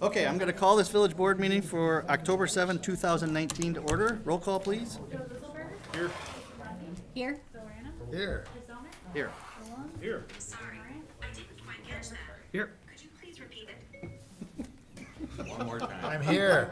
Okay, I'm going to call this village board meeting for October 7, 2019 to order. Roll call, please. Here. Here. Here. Here. Here. Sorry, I didn't quite catch that. Here. Could you please repeat it? One more time. I'm here.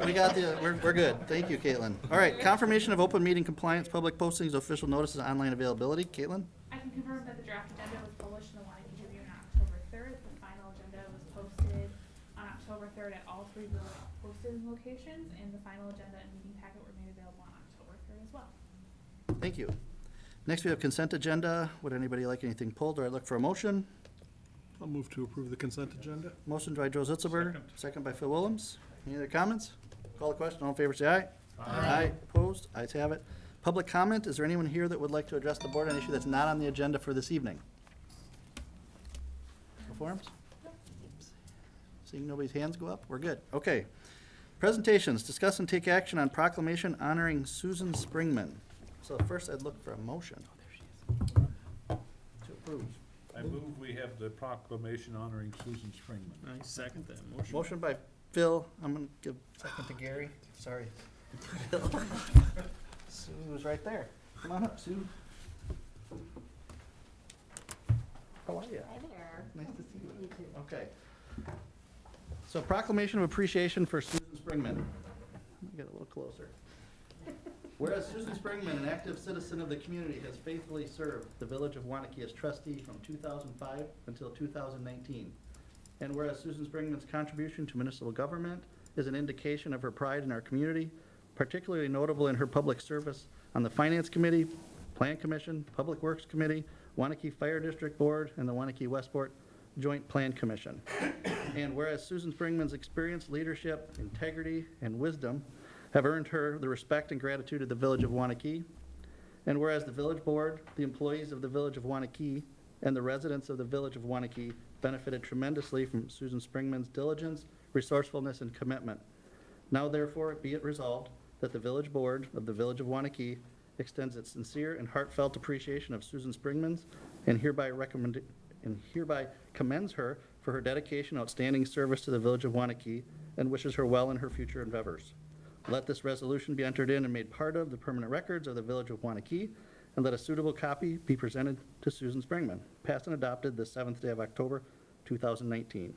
We got we're good. Thank you, Caitlin. All right, confirmation of open meeting compliance, public postings, official notices, online availability. Caitlin? I can confirm that the draft agenda was published in the Wanakee Tribune on October 3rd. The final agenda was posted on October 3rd at all three village posting locations, and the final agenda and meeting packet were made available on October 3rd as well. Thank you. Next, we have consent agenda. Would anybody like anything pulled, or I look for a motion? I'll move to approve the consent agenda. Motion by Joe Zitzelberg, second by Phil Willems. Any other comments? Call the question. All in favor, say aye. Aye. Opposed? Ayes have it. Public comment. Is there anyone here that would like to address the board on an issue that's not on the agenda for this evening? No forums? Seeing nobody's hands go up, we're good. Okay. Presentations. Discuss and take action on proclamation honoring Susan Springman. So first, I'd look for a motion. To approve. I move we have the proclamation honoring Susan Springman. I second that motion. Motion by Phil. I'm gonna give second to Gary. Sorry. Sue's right there. Come on up, Sue. How are you? Hi there. Nice to see you. Okay. So proclamation of appreciation for Susan Springman. Let me get a little closer. Whereas Susan Springman, an active citizen of the community, has faithfully served the village of Wanakee as trustee from 2005 until 2019. And whereas Susan Springman's contribution to municipal government is an indication of her pride in our community, particularly notable in her public service on the Finance Committee, Plan Commission, Public Works Committee, Wanakee Fire District Board, and the Wanakee Westport Joint Plan Commission. And whereas Susan Springman's experience, leadership, integrity, and wisdom have earned her the respect and gratitude of the village of Wanakee. And whereas the village board, the employees of the village of Wanakee, and the residents of the village of Wanakee benefited tremendously from Susan Springman's diligence, resourcefulness, and commitment. Now therefore be it resolved that the village board of the village of Wanakee extends its sincere and heartfelt appreciation of Susan Springman's and hereby commends her for her dedication, outstanding service to the village of Wanakee, and wishes her well in her future endeavors. Let this resolution be entered in and made part of the permanent records of the village of Wanakee, and let a suitable copy be presented to Susan Springman, passed and adopted the 7th day of October, 2019.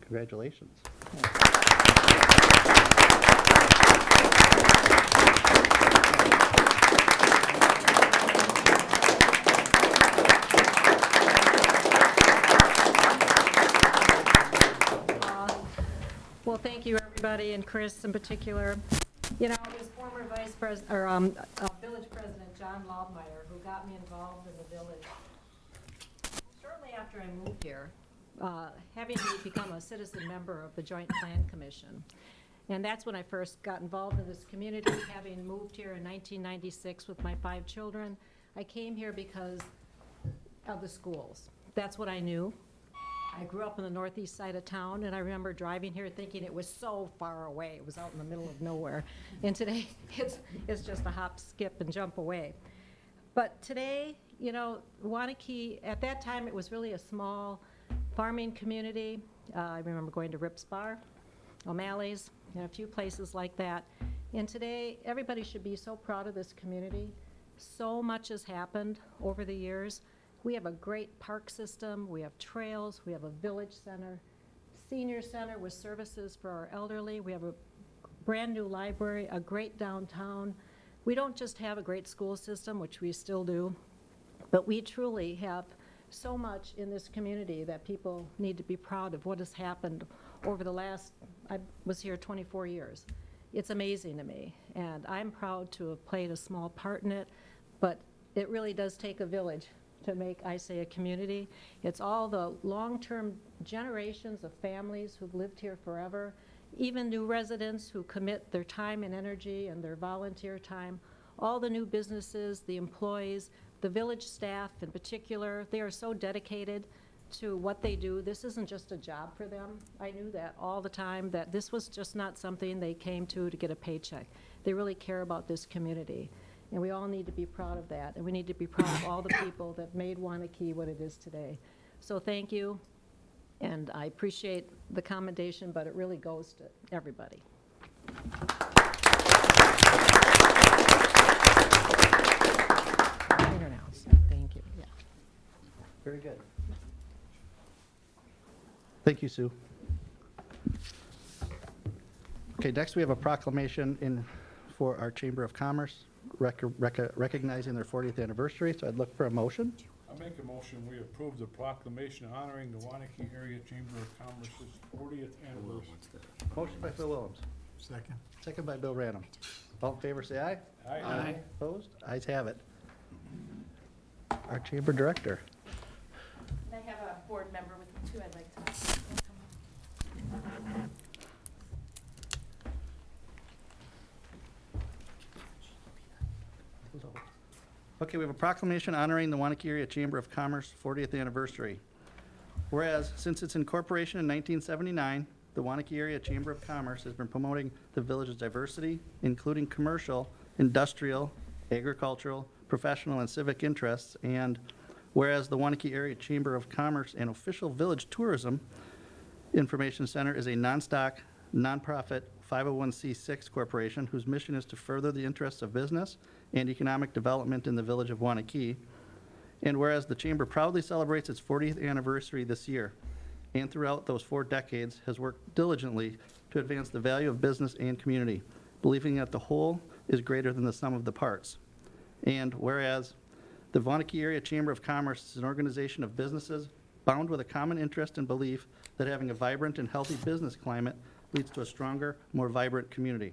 Congratulations. Well, thank you, everybody, and Chris in particular. You know, it was former Vice President, or Village President John Lobmeyer who got me involved in the village shortly after I moved here, having me become a citizen member of the Joint Plan Commission. And that's when I first got involved in this community, having moved here in 1996 with my 5 children. I came here because of the schools. That's what I knew. I grew up on the northeast side of town, and I remember driving here thinking it was so far away. It was out in the middle of nowhere. And today, it's just a hop, skip, and jump away. But today, you know, Wanakee, at that time, it was really a small farming community. I remember going to Rips Bar, O'Malley's, and a few places like that. And today, everybody should be so proud of this community. So much has happened over the years. We have a great park system, we have trails, we have a village center, senior center with services for our elderly, we have a brand new library, a great downtown. We don't just have a great school system, which we still do, but we truly have so much in this community that people need to be proud of what has happened over the last, I was here 24 years. It's amazing to me, and I'm proud to have played a small part in it, but it really does take a village to make, I say, a community. It's all the long-term generations of families who've lived here forever, even new residents who commit their time and energy and their volunteer time, all the new businesses, the employees, the village staff in particular. They are so dedicated to what they do. This isn't just a job for them. I knew that all the time, that this was just not something they came to get a paycheck. They really care about this community. And we all need to be proud of that. And we need to be proud of all the people that made Wanakee what it is today. So thank you. And I appreciate the commendation, but it really goes to everybody. Here now, so thank you, yeah. Very good. Thank you, Sue. Okay, next we have a proclamation for our Chamber of Commerce recognizing their 40th anniversary, so I'd look for a motion. I make a motion, we approve the proclamation honoring the Wanakee Area Chamber of Commerce's 40th anniversary. Motion by Phil Willems, Second. second by Bill Ranum. All in favor, say aye. Aye. Opposed? Ayes have it. Our Chamber Director. I have a board member with me too I'd like to welcome. Okay, we have a proclamation honoring the Wanakee Area Chamber of Commerce 40th anniversary. Whereas, since its incorporation in 1979, the Wanakee Area Chamber of Commerce has been promoting the village's diversity, including commercial, industrial, agricultural, professional, and civic interests. And whereas the Wanakee Area Chamber of Commerce and official village tourism information center is a non-stock, nonprofit 501c6 corporation whose mission is to further the interests of business and economic development in the village of Wanakee. And whereas the Chamber proudly celebrates its 40th anniversary this year, and throughout those 4 decades has worked diligently to advance the value of business and community, believing that the whole is greater than the sum of the parts. And whereas the Wanakee Area Chamber of Commerce is an organization of businesses bound with a common interest and belief that having a vibrant and healthy business climate leads to a stronger, more vibrant community.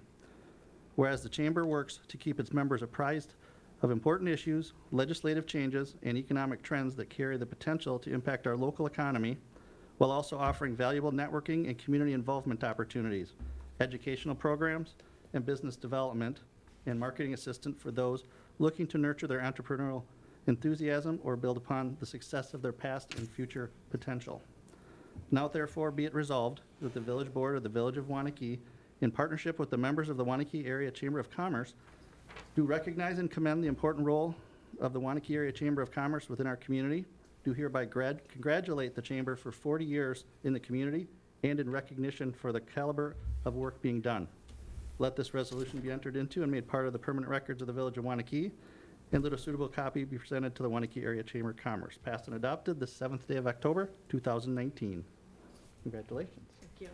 Whereas the Chamber works to keep its members apprised of important issues, legislative changes, and economic trends that carry the potential to impact our local economy, while also offering valuable networking and community involvement opportunities, educational programs, and business development, and marketing assistance for those looking to nurture their entrepreneurial enthusiasm or build upon the success of their past and future potential. Now therefore be it resolved that the Village Board of the Village of Wanakee, in partnership with the members of the Wanakee Area Chamber of Commerce, do recognize and commend the important role of the Wanakee Area Chamber of Commerce within our community, do hereby congratulate the Chamber for 40 years in the community and in recognition for the caliber of work being done. Let this resolution be entered into and made part of the permanent records of the Village of Wanakee, and let a suitable copy be presented to the Wanakee Area Chamber of Commerce. Passed and adopted the 7th day of October, 2019. Congratulations. Thank you.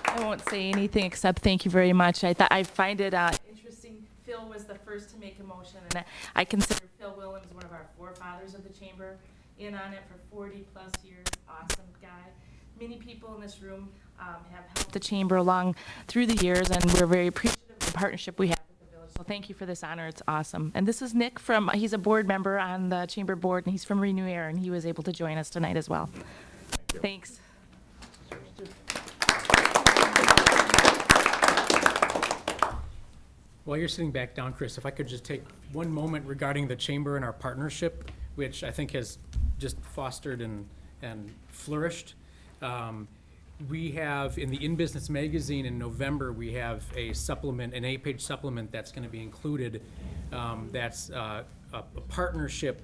I won't say anything except thank you very much. I find it interesting. Phil was the first to make a motion, and I consider Phil Willems one of our forefathers of the chamber. In on it for 40 plus years. Awesome guy. Many people in this room have helped the chamber along through the years, and we're very appreciative of the partnership we have with the village. So thank you for this honor. It's awesome. And this is Nick he's a board member on the chamber board, and he's from Renew Air, and he was able to join us tonight as well. Thanks. While you're sitting back down, Chris, if I could just take one moment regarding the chamber and our partnership, which I think has just fostered and flourished. We have, in the In Business magazine in November, we have a supplement, an 8-page supplement that's going to be included. That's a partnership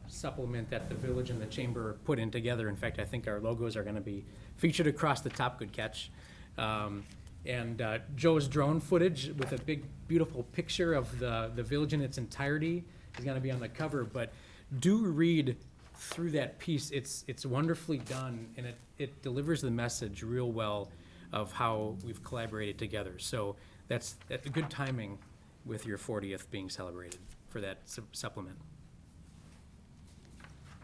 supplement that the village and the chamber put in together. In fact, I think our logos are going to be featured across the top. Good catch. And Joe's drone footage with a big, beautiful picture of the village in its entirety is going to be on the cover. But do read through that piece. It's wonderfully done, and it delivers the message real well of how we've collaborated together. So that's good timing with your 40th being celebrated for that supplement.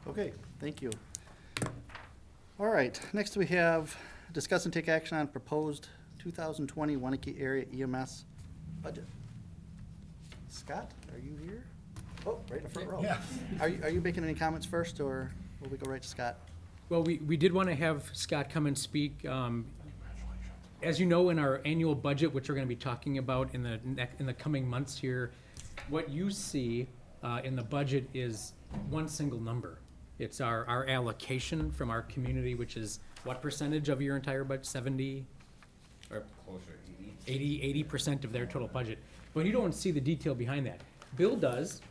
Okay, thank you. All right, next we have discuss and take action on proposed 2020 Wanakee Area EMS budget. Scott, are you here? Oh, right in the front row. Yeah. Are you making any comments first, or will we go right to Scott? Well, we did want to have Scott come and speak. As you know, in our annual budget, which we're going to be talking about in the coming months here, what you see in the budget is one single number. It's our allocation from our community, which is what percentage of your entire budget? 70 or closer, 80% of their total budget. But you don't see the detail behind that. Bill does,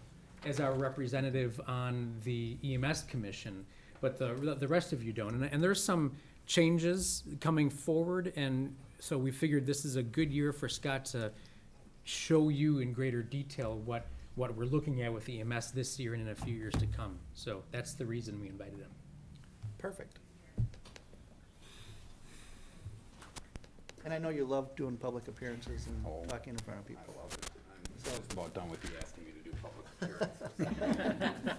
as our representative on the EMS commission, but the rest of you don't. And there's some changes coming forward, and so we figured this is a good year for Scott to show you in greater detail what we're looking at with EMS this year and in a few years to come. So that's the reason we invited him. Perfect. And I know you love doing public appearances and talking in front of people. I love it. I'm just about done with you asking me to do public appearances.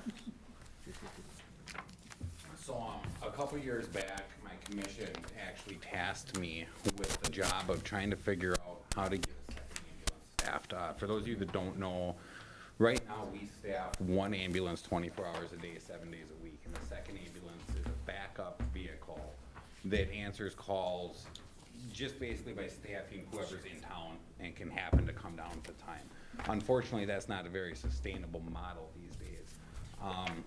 So, a couple years back, my commission actually tasked me with the job of trying to figure out how to get a second ambulance staffed. For those of you that don't know, right now we staff one ambulance 24 hours a day, 7 days a week, and the second ambulance is a backup vehicle that answers calls just basically by staffing whoever's in town and can happen to come down at the time. Unfortunately, that's not a very sustainable model these days.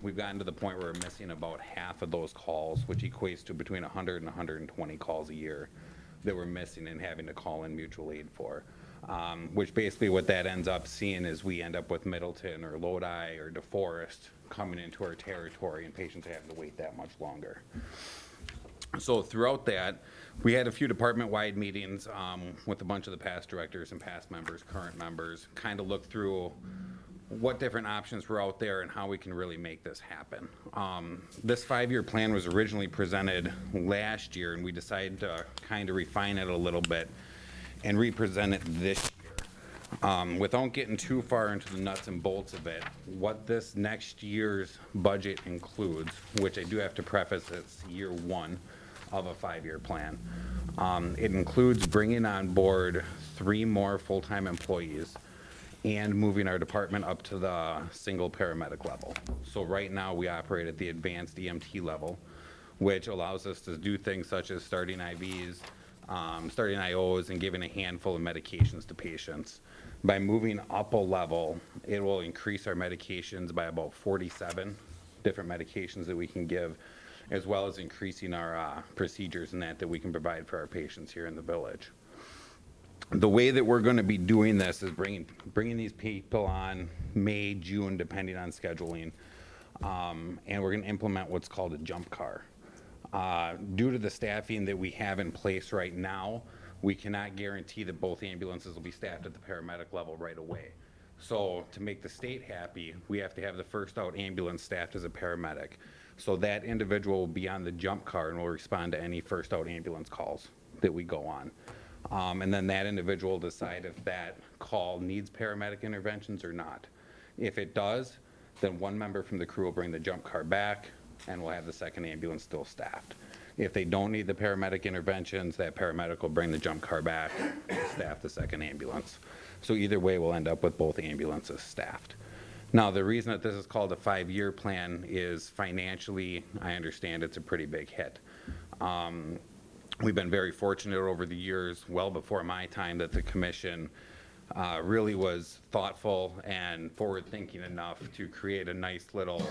We've gotten to the point where we're missing about half of those calls, which equates to between 100 and 120 calls a year that we're missing and having to call in mutual aid for. Which basically what that ends up seeing is we end up with Middleton or Lodi or DeForest coming into our territory and patients having to wait that much longer. So throughout that, we had a few department-wide meetings with a bunch of the past directors and past members, current members, kind of look through what different options were out there and how we can really make this happen. This 5-year plan was originally presented last year, and we decided to kind of refine it a little bit and re-present it this year. Without getting too far into the nuts and bolts of it, what this next year's budget includes, which I do have to preface, it's year one of a 5-year plan. It includes bringing on board 3 more full-time employees and moving our department up to the single paramedic level. So right now we operate at the advanced EMT level, which allows us to do things such as starting IVs, starting IOs, and giving a handful of medications to patients. By moving up a level, it will increase our medications by about 47 different medications that we can give, as well as increasing our procedures and that we can provide for our patients here in the village. The way that we're going to be doing this is bringing these people on May, June, depending on scheduling, and we're going to implement what's called a jump car. Due to the staffing that we have in place right now, we cannot guarantee that both ambulances will be staffed at the paramedic level right away. So to make the state happy, we have to have the first out ambulance staffed as a paramedic. So that individual will be on the jump car and will respond to any first out ambulance calls that we go on. And then that individual will decide if that call needs paramedic interventions or not. If it does, then one member from the crew will bring the jump car back and we'll have the second ambulance still staffed. If they don't need the paramedic interventions, that paramedic will bring the jump car back and staff the second ambulance. So either way, we'll end up with both ambulances staffed. Now, the reason that this is called a 5-year plan is financially, I understand it's a pretty big hit. We've been very fortunate over the years, well before my time, that the commission really was thoughtful and forward-thinking enough to create a nice little,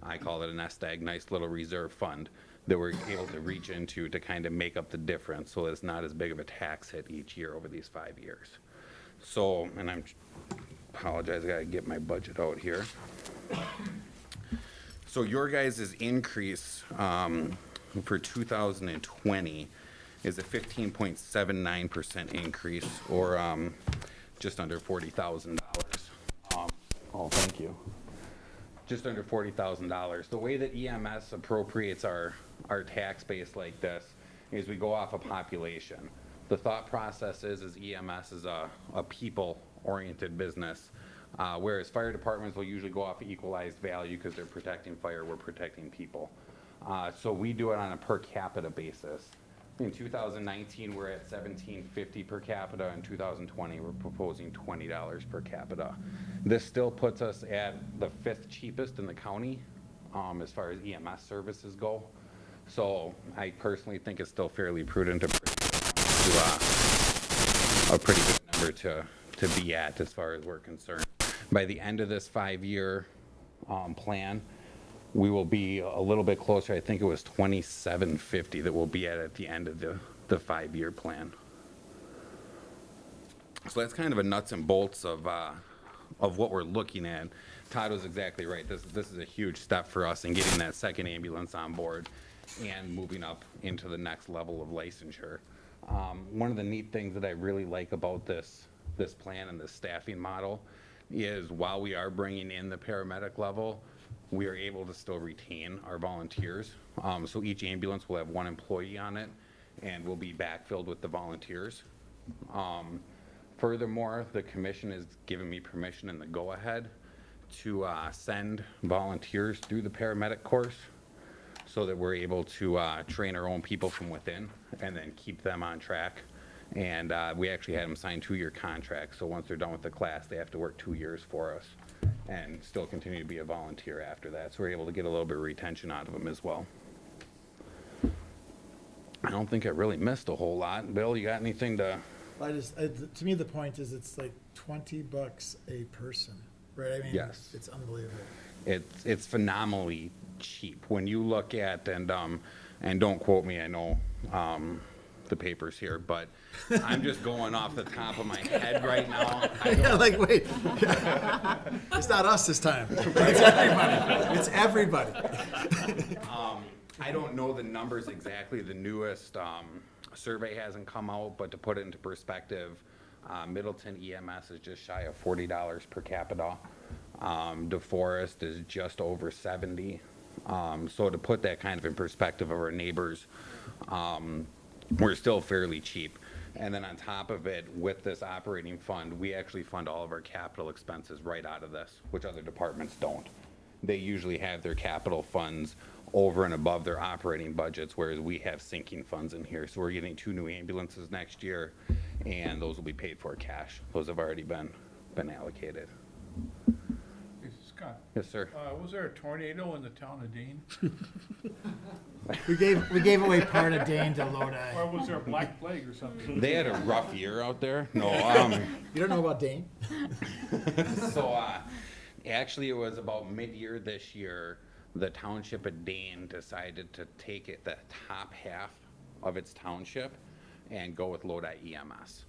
I call it a nest egg, nice little reserve fund that we're able to reach into to kind of make up the difference so it's not as big of a tax hit each year over these 5 years. So, and I apologize, I gotta get my budget out here. So your guys' increase for 2020 is a 15.79% increase, or just under $40,000. Oh, thank you. Just under $40,000. The way that EMS appropriates our tax base like this is we go off of population. The thought process is EMS is a people-oriented business, whereas fire departments will usually go off of equalized value because they're protecting fire, we're protecting people. So we do it on a per capita basis. In 2019, we're at $17.50 per capita. In 2020, we're proposing $20 per capita. This still puts us at the 5th cheapest in the county as far as EMS services go. So I personally think it's still fairly prudent to a pretty good number to be at as far as we're concerned. By the end of this 5-year plan, we will be a little bit closer. I think it was $27.50 that we'll be at the end of the 5-year plan. So that's kind of a nuts and bolts of of what we're looking at, Todd was exactly right. This is a huge step for us in getting that second ambulance on board and moving up into the next level of licensure. One of the neat things that I really like about this plan and this staffing model is while we are bringing in the paramedic level, we are able to still retain our volunteers. So each ambulance will have one employee on it and will be backfilled with the volunteers. Furthermore, the commission has given me permission in the go-ahead to send volunteers through the paramedic course so that we're able to train our own people from within and then keep them on track. And we actually had them sign 2-year contracts, so once they're done with the class, they have to work 2 years for us and still continue to be a volunteer after that. So we're able to get a little bit of retention out of them as well. I don't think I really missed a whole lot. Bill, you got anything to? To me, the point is it's like $20 a person, right? I mean, Yes. it's unbelievable. It's phenomenally cheap when you look at, and don't quote me, I know the papers here, but I'm just going off the top of my head right now. Yeah, like, wait. It's not us this time. It's everybody. It's everybody. I don't know the numbers exactly. The newest survey hasn't come out, but to put it into perspective, Middleton EMS is just shy of $40 per capita. DeForest is just over 70. So to put that kind of in perspective of our neighbors, we're still fairly cheap. And then on top of it, with this operating fund, we actually fund all of our capital expenses right out of this, which other departments don't. They usually have their capital funds over and above their operating budgets, whereas we have sinking funds in here. So we're getting 2 new ambulances next year, and those will be paid for cash. Those have already been allocated. Hey, Scott, Yes, sir. was there a tornado in the town of Dane? We gave away part of Dane to Lodi. Or was there a black plague or something? They had a rough year out there. No, You don't know about Dane? so actually it was about mid-year this year, the township of Dane decided to take it, the top half of its township, and go with Lodi EMS.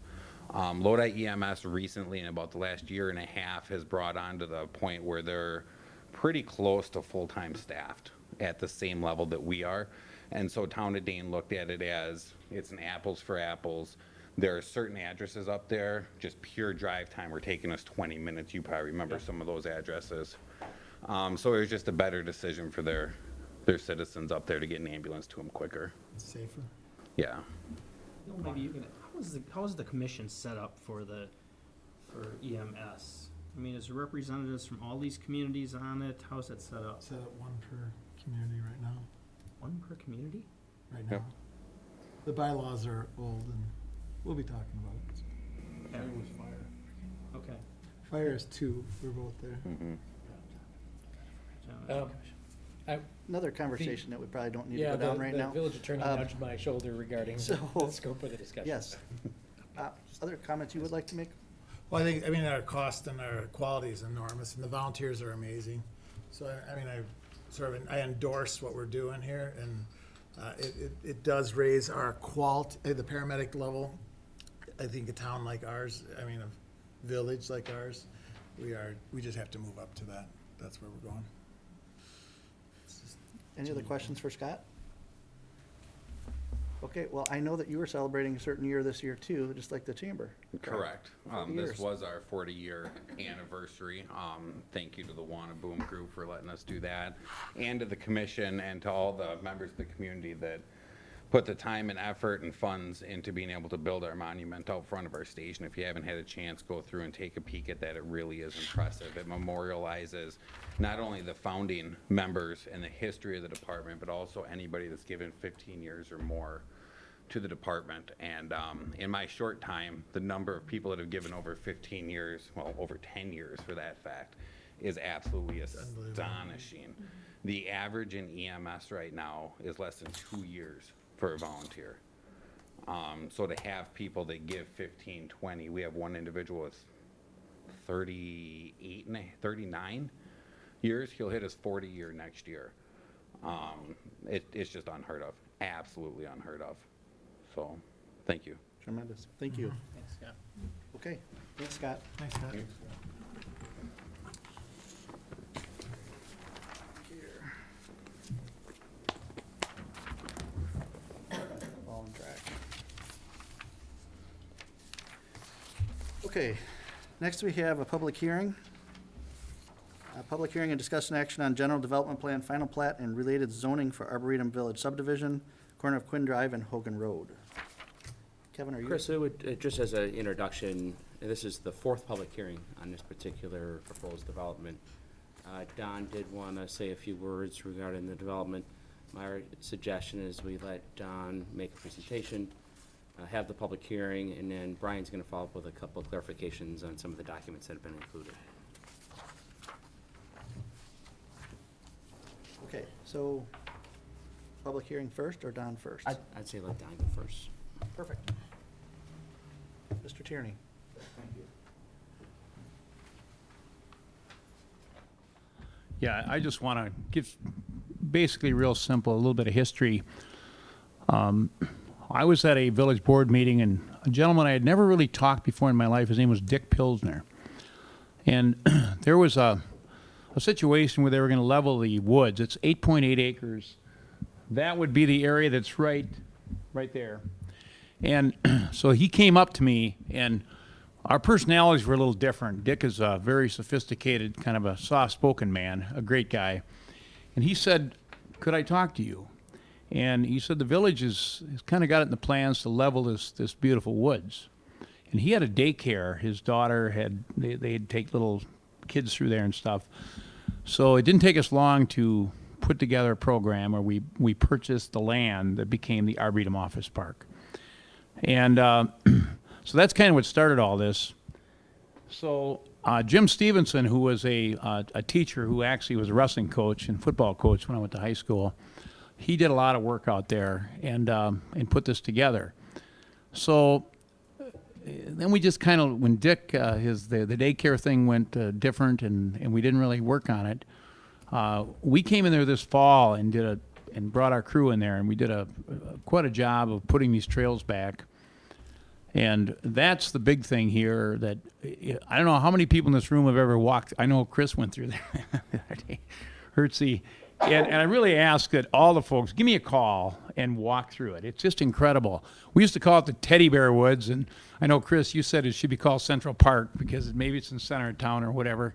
Lodi EMS recently, in about the last year and a half, has brought on to the point where they're pretty close to full-time staffed at the same level that we are. And so Town of Dane looked at it as it's an apples for apples. There are certain addresses up there, just pure drive time were taking us 20 minutes. You probably remember some of those addresses. So it was just a better decision for their citizens up there to get an ambulance to them quicker. It's safer. Yeah. Maybe you can, how is the commission set up for EMS? I mean, is there representatives from all these communities on it? How is it set up? Set up 1 per community right now. 1 per community? Right Yep. now. The bylaws are old, and we'll be talking about it. Okay. It was fire. Okay. Fire is 2. We're both there. Mhm. Another conversation that we probably don't need to Yeah, go down right now. the village attorney nudged my shoulder regarding so- the scope of the discussion. Yes. Other comments you would like to make? Well, I mean, our cost and our quality is enormous, and the volunteers are amazing. So, I endorse what we're doing here, and it does raise our quality, the paramedic level. I think a town like ours, I mean, a village like ours, we just have to move up to that. That's where we're going. Any other questions for Scott? Okay, well, I know that you were celebrating a certain year this year too, just like the chamber. Correct. 40 This years. was our 40-year anniversary. Thank you to the Wanna Boom Group for letting us do that, and to the commission and to all the members of the community that put the time and effort and funds into being able to build our monument out front of our station. If you haven't had a chance, go through and take a peek at that. It really is impressive. It memorializes not only the founding members and the history of the department, but also anybody that's given 15 years or more to the department. And in my short time, the number of people that have given over 15 years, well, over 10 years for that fact, is absolutely astonishing. The average in EMS right now is less than 2 years for a volunteer. So to have people that give 15, 20, we have one individual with 39 years. He'll hit his 40 year next year. It's just unheard of, absolutely unheard of. So, thank you. Tremendous. Thank you. Thanks, Scott. Okay, thanks, Scott. Thanks, Scott. Okay, next we have a public hearing. A public hearing and discussion action on general development plan, final plat, and related zoning for Arboretum Village subdivision, corner of Quinn Drive and Hogan Road. Kevin, are you? Chris, just as an introduction, this is the fourth public hearing on this particular proposed development. Don did want to say a few words regarding the development. My suggestion is we let Don make a presentation, have the public hearing, and then Brian's going to follow up with a couple of clarifications on some of the documents that have been included. Okay, so public hearing first or Don first? I'd say let Don go first. Perfect. Mr. Tierney. Thank you. Yeah, I just want to give, basically real simple, a little bit of history. I was at a village board meeting, and a gentleman I had never really talked before in my life, his name was Dick Pilsner. And there was a situation where they were going to level the woods. It's 8.8 acres. That would be the area that's right there. And so he came up to me, and our personalities were a little different. Dick is a very sophisticated, kind of a soft-spoken man, a great guy. And he said, could I talk to you? And he said the village has kind of got it in the plans to level this beautiful woods. And he had a daycare. His daughter they'd take little kids through there and stuff. So it didn't take us long to put together a program where we purchased the land that became the Arboretum Office Park. And so that's kind of what started all this. So Jim Stevenson, who was a teacher who actually was a wrestling coach and football coach when I went to high school, he did a lot of work out there and put this together. So then we just kind of, when Dick, the daycare thing went different and we didn't really work on it, we came in there this fall and brought our crew in there, and we did quite a job of putting these trails back. And that's the big thing here, that I don't know how many people in this room have ever walked. I know Chris went through there the other day, Hertzie. And I really ask that all the folks, give me a call and walk through it. It's just incredible. We used to call it the Teddy Bear Woods, and I know, Chris, you said it should be called Central Park because maybe it's in the center of town or whatever.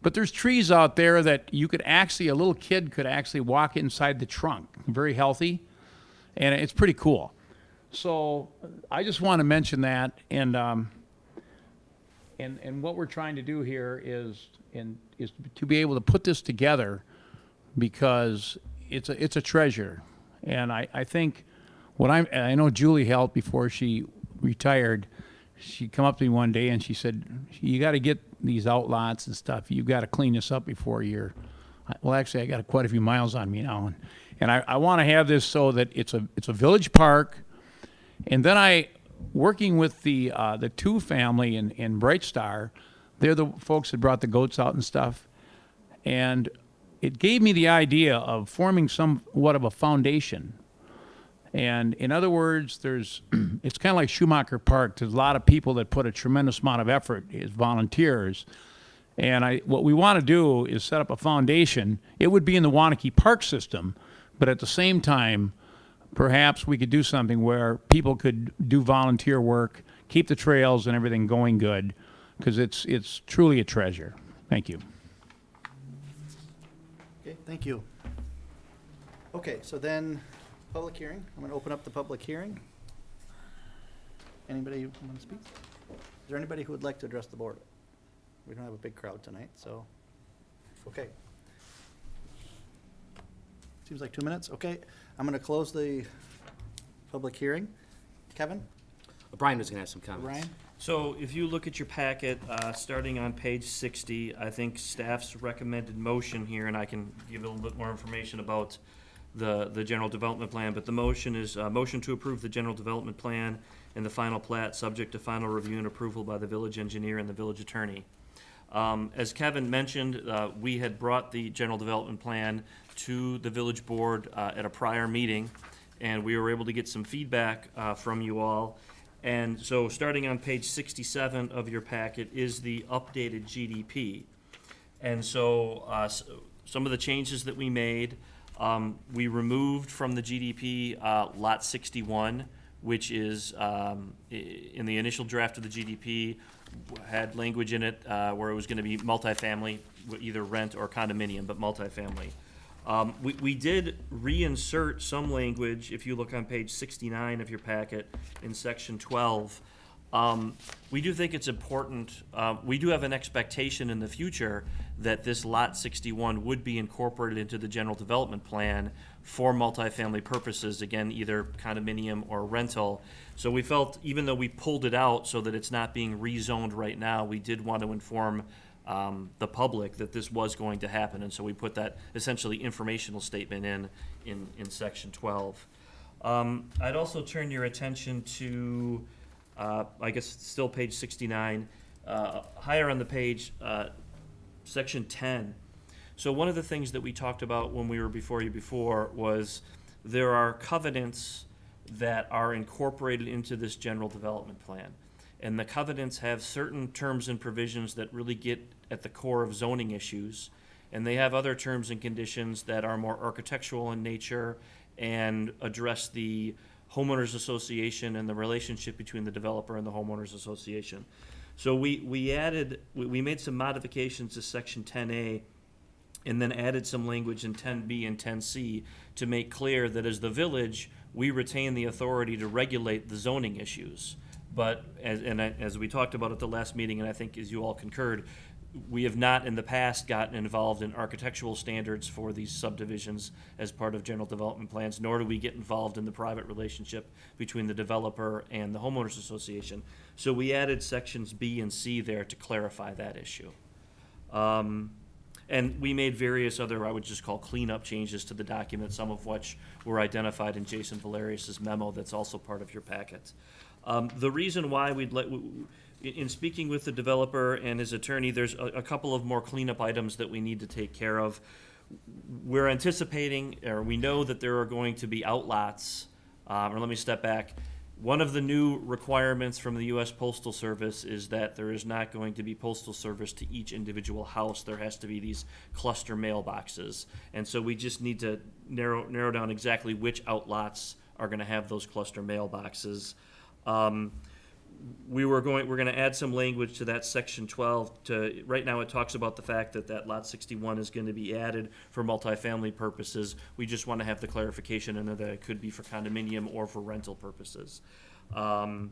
But there's trees out there that you could actually, a little kid could actually walk inside the trunk, very healthy, and it's pretty cool. So I just want to mention that, and what we're trying to do here is to be able to put this together, because it's a treasure. And I think I know Julie helped before she retired. She come up to me one day and she said, you got to get these outlots and stuff. You've got to clean this up before well, actually, I got quite a few miles on me now. And I want to have this so that it's a village park. And then working with the two family in Bright Star, they're the folks that brought the goats out and stuff. And it gave me the idea of forming somewhat of a foundation. And in other words, it's kind of like Schumacher Park. There's a lot of people that put a tremendous amount of effort as volunteers. And what we want to do is set up a foundation. It would be in the Waunakee Park system, but at the same time, perhaps we could do something where people could do volunteer work, keep the trails and everything going good, because it's truly a treasure. Thank you. Okay, thank you. Okay, so then, public hearing. I'm going to open up the public hearing. Anybody want to speak? Is there anybody who would like to address the board? We don't have a big crowd tonight, so, okay. Seems like 2 minutes. Okay, I'm going to close the public hearing. Kevin? Brian was going to have some comments. Ryan? So if you look at your packet, starting on page 60, I think staff's recommended motion here, and I can give a little bit more information about the general development plan, but the motion is motion to approve the general development plan and the final plat, subject to final review and approval by the village engineer and the village attorney. As Kevin mentioned, we had brought the general development plan to the village board at a prior meeting, and we were able to get some feedback from you all. And so starting on page 67 of your packet is the updated GDP. And so some of the changes that we made, we removed from the GDP lot 61, which is in the initial draft of the GDP had language in it where it was going to be multifamily, either rent or condominium, but multifamily. We did reinsert some language, if you look on page 69 of your packet, in section 12. We do think it's important, we do have an expectation in the future that this Lot 61 would be incorporated into the general development plan for multifamily purposes, again, either condominium or rental. So we felt, even though we pulled it out so that it's not being rezoned right now, we did want to inform the public that this was going to happen, and so we put that essentially informational statement in section 12. I'd also turn your attention to, I guess, still page 69, higher on the page, section 10. So one of the things that we talked about when we were before you before was there are covenants that are incorporated into this general development plan. And the covenants have certain terms and provisions that really get at the core of zoning issues. And they have other terms and conditions that are more architectural in nature and address the homeowners association and the relationship between the developer and the homeowners association. So we made some modifications to section 10A and then added some language in 10B and 10C to make clear that as the village, we retain the authority to regulate the zoning issues. But as we talked about at the last meeting, and I think as you all concurred, we have not in the past gotten involved in architectural standards for these subdivisions as part of general development plans, nor do we get involved in the private relationship between the developer and the homeowners association. So we added sections B and C there to clarify that issue. And we made various other, I would just call cleanup changes to the document, some of which were identified in Jason Valerius's memo that's also part of your packet. The reason why in speaking with the developer and his attorney, there's a couple of more cleanup items that we need to take care of. We're anticipating, or we know that there are going to be outlots, or let me step back. One of the new requirements from the U.S. Postal Service is that there is not going to be postal service to each individual house. There has to be these cluster mailboxes. And so we just need to narrow down exactly which outlots are going to have those cluster mailboxes. We're going to add some language to that section 12 right now it talks about the fact that lot 61 is going to be added for multifamily purposes. We just want to have the clarification in there that it could be for condominium or for rental purposes. And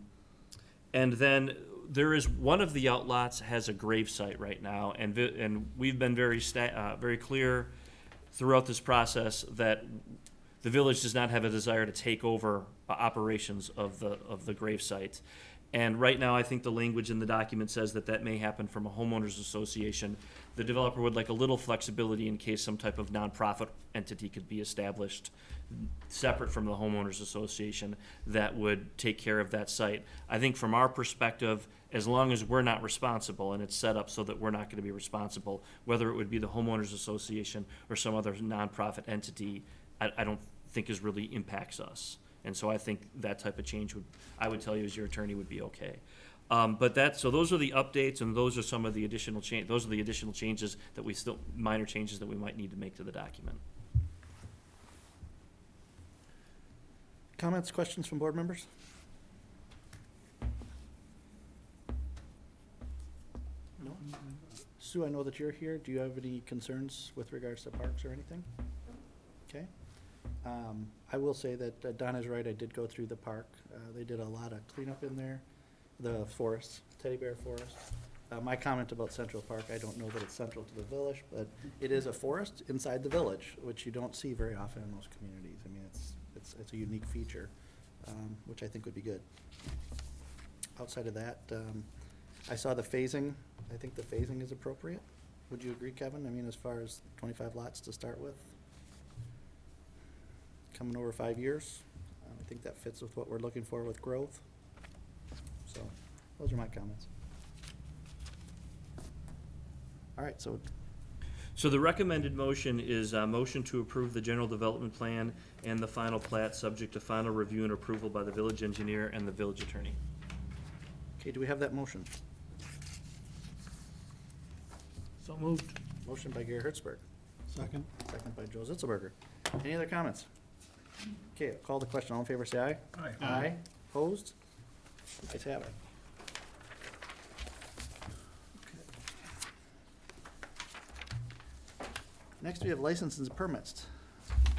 then there is one of the outlots has a grave site right now, and we've been very clear throughout this process that the village does not have a desire to take over operations of the grave site. And right now, I think the language in the document says that may happen from a homeowners association. The developer would like a little flexibility in case some type of nonprofit entity could be established separate from the homeowners association that would take care of that site. I think from our perspective, as long as we're not responsible and it's set up so that we're not going to be responsible, whether it would be the homeowners association or some other nonprofit entity, I don't think is really impacts us. And so I think that type of change I would tell you as your attorney would be okay. So those are the updates, and those are some of the additional changes that minor changes that we might need to make to the document. Comments, questions from board members? No? Sue, I know that you're here. Do you have any concerns with regards to parks or anything? Okay. I will say that Donna's right. I did go through the park. They did a lot of cleanup in there. The forest, Teddy Bear Forest. My comment about Central Park, I don't know that it's central to the village, but it is a forest inside the village, which you don't see very often in most communities. I mean, it's a unique feature, which I think would be good. Outside of that, I saw the phasing. I think the phasing is appropriate. Would you agree, Kevin? I mean, as far as 25 lots to start with? Coming over 5 years. I think that fits with what we're looking for with growth. So those are my comments. All right, so the recommended motion is a motion to approve the general development plan and the final plat subject to final review and approval by the village engineer and the village attorney. okay, do we have that motion? So moved. Motion by Gary Hertzberg, Second. second by Joe Zitzelberger. Any other comments? Okay, I'll call the question. All in favor, say aye. Aye. Aye. Opposed? Ayes have it. Next, we have licenses and permits.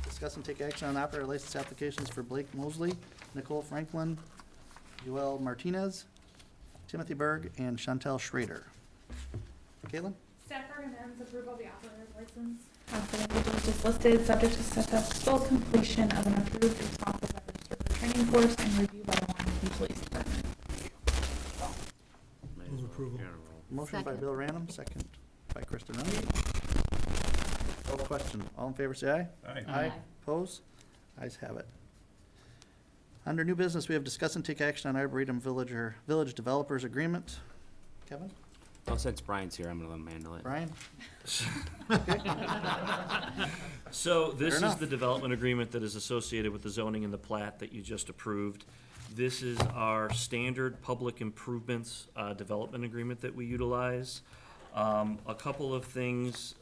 Discuss and take action on operator license applications for Blake Mosley, Nicole Franklin, Joel Martinez, Timothy Berg, and Chantel Schrader. Caitlin? Staff recommends approval of the operator's license for the individuals just listed, subject to successful completion of an approved responsible beverage server training course and review by the Wanakee Police Department. Move approval. Motion by Second. Bill Random, second by Kristen Rungy. Call the question. All in favor, say aye. Aye. Aye. Oppose? Ayes have it. Under new business, we have discuss and take action on Arboretum Village Developers Agreement. Kevin? Well, since Brian's here, I'm gonna let him handle it. Brian? So this Fair is enough. the development agreement that is associated with the zoning and the plat that you just approved. This is our standard public improvements development agreement that we utilize. A couple of things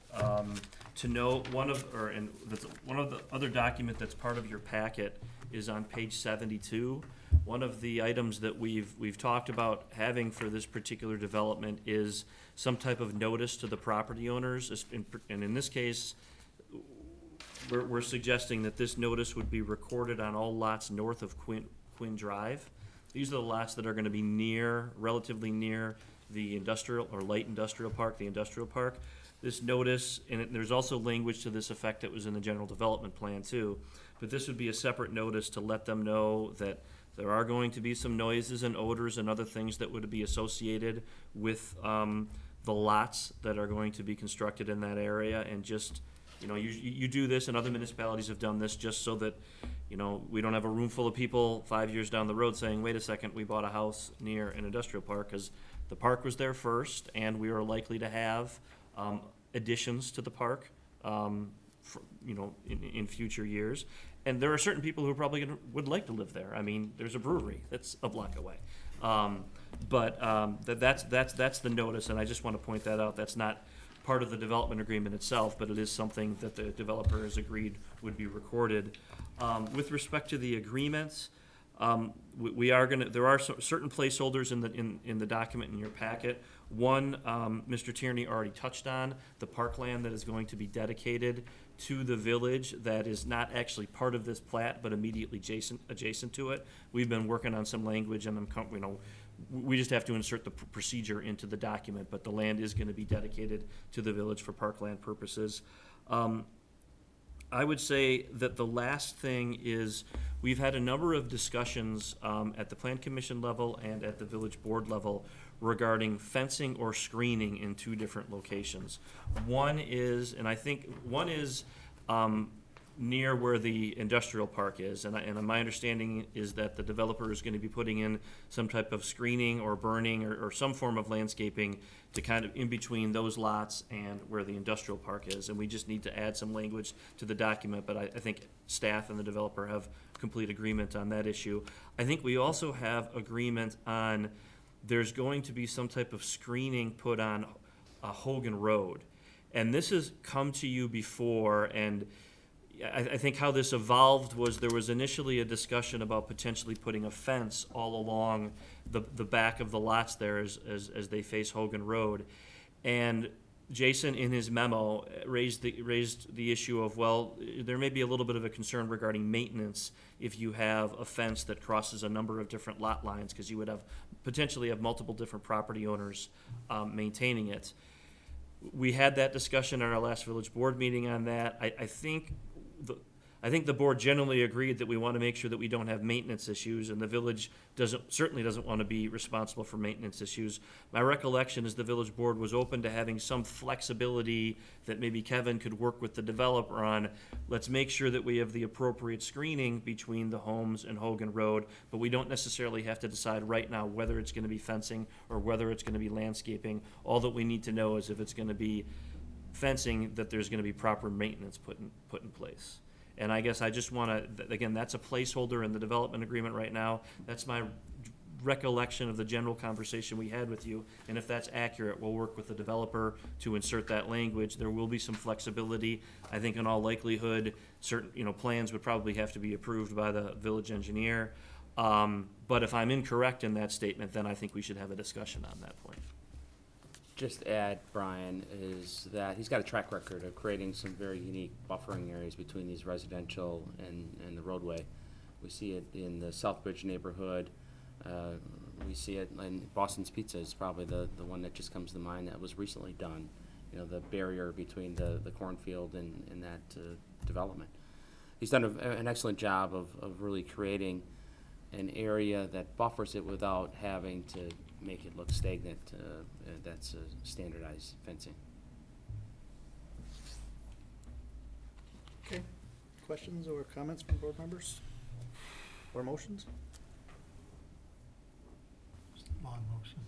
to note, one of the other document that's part of your packet is on page 72. One of the items that we've talked about having for this particular development is some type of notice to the property owners, and in this case, we're suggesting that this notice would be recorded on all lots north of Quinn Drive. These are the lots that are gonna be relatively near the industrial or light industrial park, the industrial park. This notice, and there's also language to this effect that was in the general development plan too, but this would be a separate notice to let them know that there are going to be some noises and odors and other things that would be associated with the lots that are going to be constructed in that area, and just, you do this, and other municipalities have done this, just so that, we don't have a room full of people 5 years down the road saying, wait a second, we bought a house near an industrial park, because the park was there first, and we are likely to have additions to the park, in future years. And there are certain people who probably would like to live there. I mean, there's a brewery that's a block away. That's the notice, and I just want to point that out. That's not part of the development agreement itself, but it is something that the developer has agreed would be recorded. With respect to the agreements, there are certain placeholders in the document in your packet. One, Mr. Tierney already touched on, the parkland that is going to be dedicated to the village that is not actually part of this plat, but immediately adjacent to it. We've been working on some language, and we just have to insert the procedure into the document, but the land is gonna be dedicated to the village for parkland purposes. I would say that the last thing is, we've had a number of discussions at the Plan Commission level and at the village board level regarding fencing or screening in two different locations. One is near where the industrial park is, and my understanding is that the developer is gonna be putting in some type of screening or burning or some form of landscaping to kind of in between those lots and where the industrial park is, and we just need to add some language to the document, but I think staff and the developer have complete agreement on that issue. I think we also have agreement on, there's going to be some type of screening put on Hogan Road, and this has come to you before, and I think how this evolved was there was initially a discussion about potentially putting a fence all along the back of the lots there as they face Hogan Road. And Jason, in his memo, raised the issue of, well, there may be a little bit of a concern regarding maintenance if you have a fence that crosses a number of different lot lines, because you would potentially have multiple different property owners maintaining it. We had that discussion at our last village board meeting on that. I think the board generally agreed that we want to make sure that we don't have maintenance issues, and the village certainly doesn't want to be responsible for maintenance issues. My recollection is the village board was open to having some flexibility that maybe Kevin could work with the developer on. Let's make sure that we have the appropriate screening between the homes and Hogan Road, but we don't necessarily have to decide right now whether it's going to be fencing or whether it's going to be landscaping. All that we need to know is if it's going to be fencing, that there's going to be proper maintenance put in place. And I guess I just want to, again, that's a placeholder in the development agreement right now. That's my recollection of the general conversation we had with you. And if that's accurate, we'll work with the developer to insert that language. There will be some flexibility. I think in all likelihood, certain, plans would probably have to be approved by the village engineer. But if I'm incorrect in that statement, then I think we should have a discussion on that point. Just add, Brian, is that he's got a track record of creating some very unique buffering areas between these residential and the roadway. We see it in the Southbridge neighborhood. We see it in Boston's Pizza is probably the one that just comes to mind that was recently done. You know, the barrier between the cornfield and that development. He's done an excellent job of really creating an area that buffers it without having to make it look stagnant. That's standardized fencing. Okay. Questions or comments from board members? Or motions? Long motion.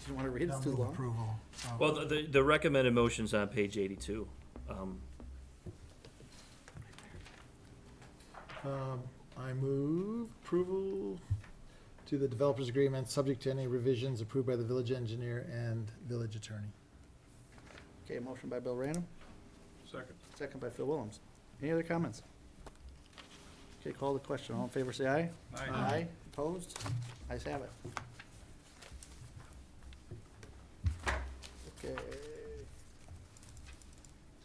Do you want to read it? It's too Move long. Approval. Well, the recommended motion's on page 82. I move approval to the developers agreement, subject to any revisions approved by the village engineer and village attorney. Okay, motion by Bill Random, Second. second by Phil Willems. Any other comments? Okay, call the question. All in favor, say aye. Aye. Aye. Opposed? Ayes have it. Okay.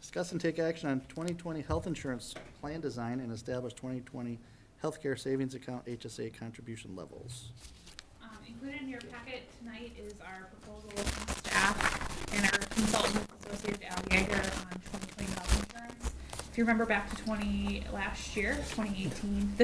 Discuss and take action on 2020 health insurance plan design and establish 2020 healthcare savings account HSA contribution levels. Included in your packet tonight is our proposal from staff and our consultant associated Al Yeager on 2020 health insurance. If you remember back to 2018. 2018.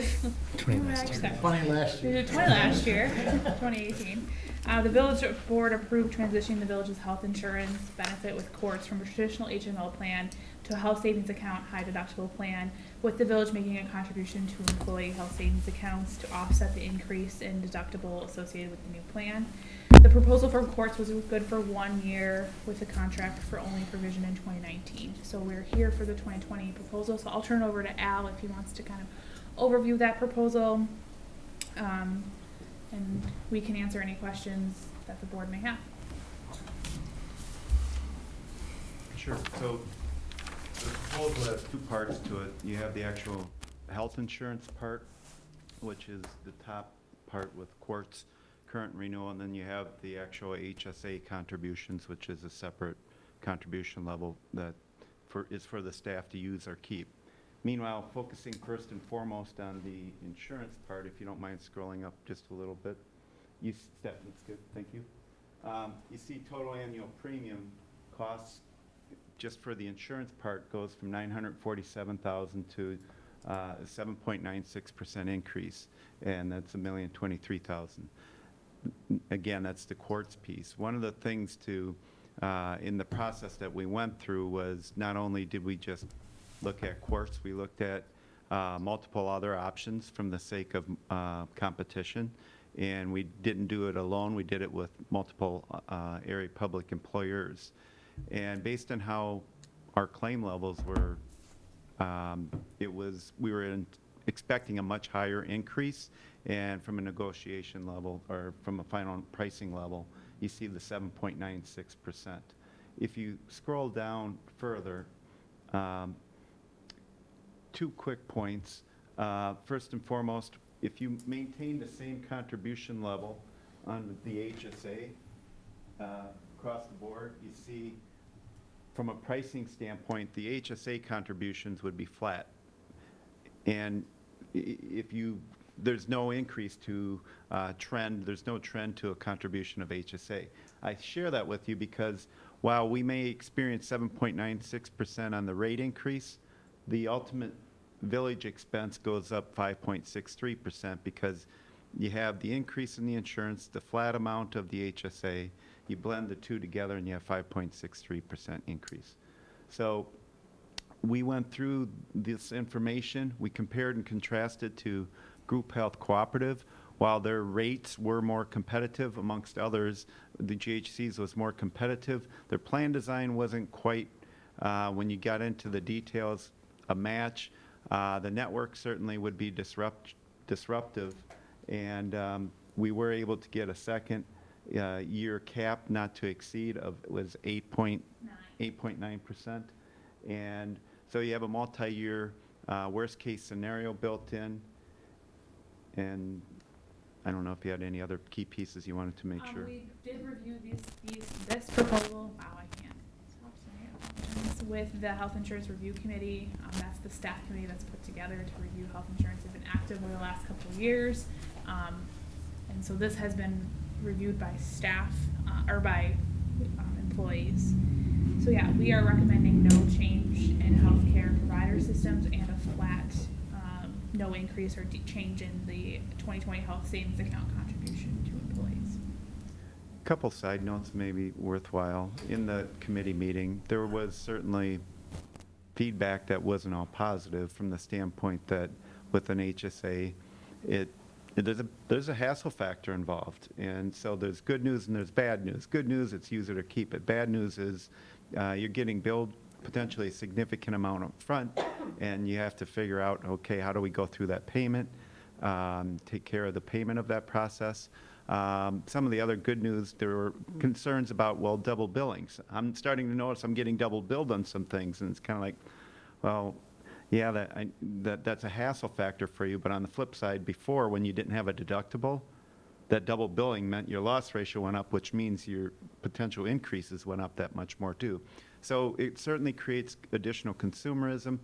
The village board approved transitioning the village's health insurance benefit with courts from a traditional HMO plan to a health savings account high deductible plan, with the village making a contribution to employee health savings accounts to offset the increase in deductible associated with the new plan. The proposal from courts was good for 1 year with a contract for only provision in 2019. So we're here for the 2020 proposal. So I'll turn it over to Al if he wants to kind of overview that proposal. And we can answer any questions that the board may have. Sure. So the proposal has two parts to it. You have the actual health insurance part, which is the top part with courts, current renewal, and then you have the actual HSA contributions, which is a separate contribution level that is for the staff to use or keep. Meanwhile, focusing first and foremost on the insurance part, if you don't mind scrolling up just a little bit. That's good, thank you. You see total annual premium costs just for the insurance part goes from $947,000 to 7.96% increase, and that's $1,023,000. Again, that's the courts piece. One of the things in the process that we went through was not only did we just look at courts, we looked at multiple other options from the sake of competition, and we didn't do it alone. We did it with multiple area public employers. And based on how our claim levels were, we were expecting a much higher increase, and from a negotiation level or from a final pricing level, you see the 7.96%. If you scroll down further, two quick points. First and foremost, if you maintain the same contribution level on the HSA across the board, you see from a pricing standpoint, the HSA contributions would be flat. And there's no increase to trend, there's no trend to a contribution of HSA. I share that with you because while we may experience 7.96% on the rate increase, the ultimate village expense goes up 5.63% because you have the increase in the insurance, the flat amount of the HSA, you blend the two together and you have 5.63% increase. So we went through this information, we compared and contrasted to Group Health Cooperative. While their rates were more competitive amongst others, the GHC's was more competitive. Their plan design wasn't quite, when you got into the details, a match. The network certainly would be disruptive, and we were able to get a second year cap not to exceed was 8.9%. And so you have a multi-year worst case scenario built in. And I don't know if you had any other key pieces you wanted to make sure. We did review this proposal. Wow, I can't stop with the Health Insurance Review Committee. That's the staff committee that's put together to review health insurance. They've been active over the last couple of years. And so this has been reviewed by staff, or by employees. So yeah, we are recommending no change in healthcare provider systems and a flat, no increase or change in the 2020 health savings account contribution to employees. Couple side notes maybe worthwhile. In the committee meeting, there was certainly feedback that wasn't all positive from the standpoint that with an HSA, there's a hassle factor involved. And so there's good news and there's bad news. Good news, it's use it or keep it. Bad news is you're getting billed potentially a significant amount up front, and you have to figure out, okay, how do we go through that payment, take care of the payment of that process. Some of the other good news, there were concerns about, well, double billings. I'm starting to notice I'm getting double billed on some things, and it's kind of like, well, yeah, that's a hassle factor for you, but on the flip side, before, when you didn't have a deductible, that double billing meant your loss ratio went up, which means your potential increases went up that much more too. So it certainly creates additional consumerism.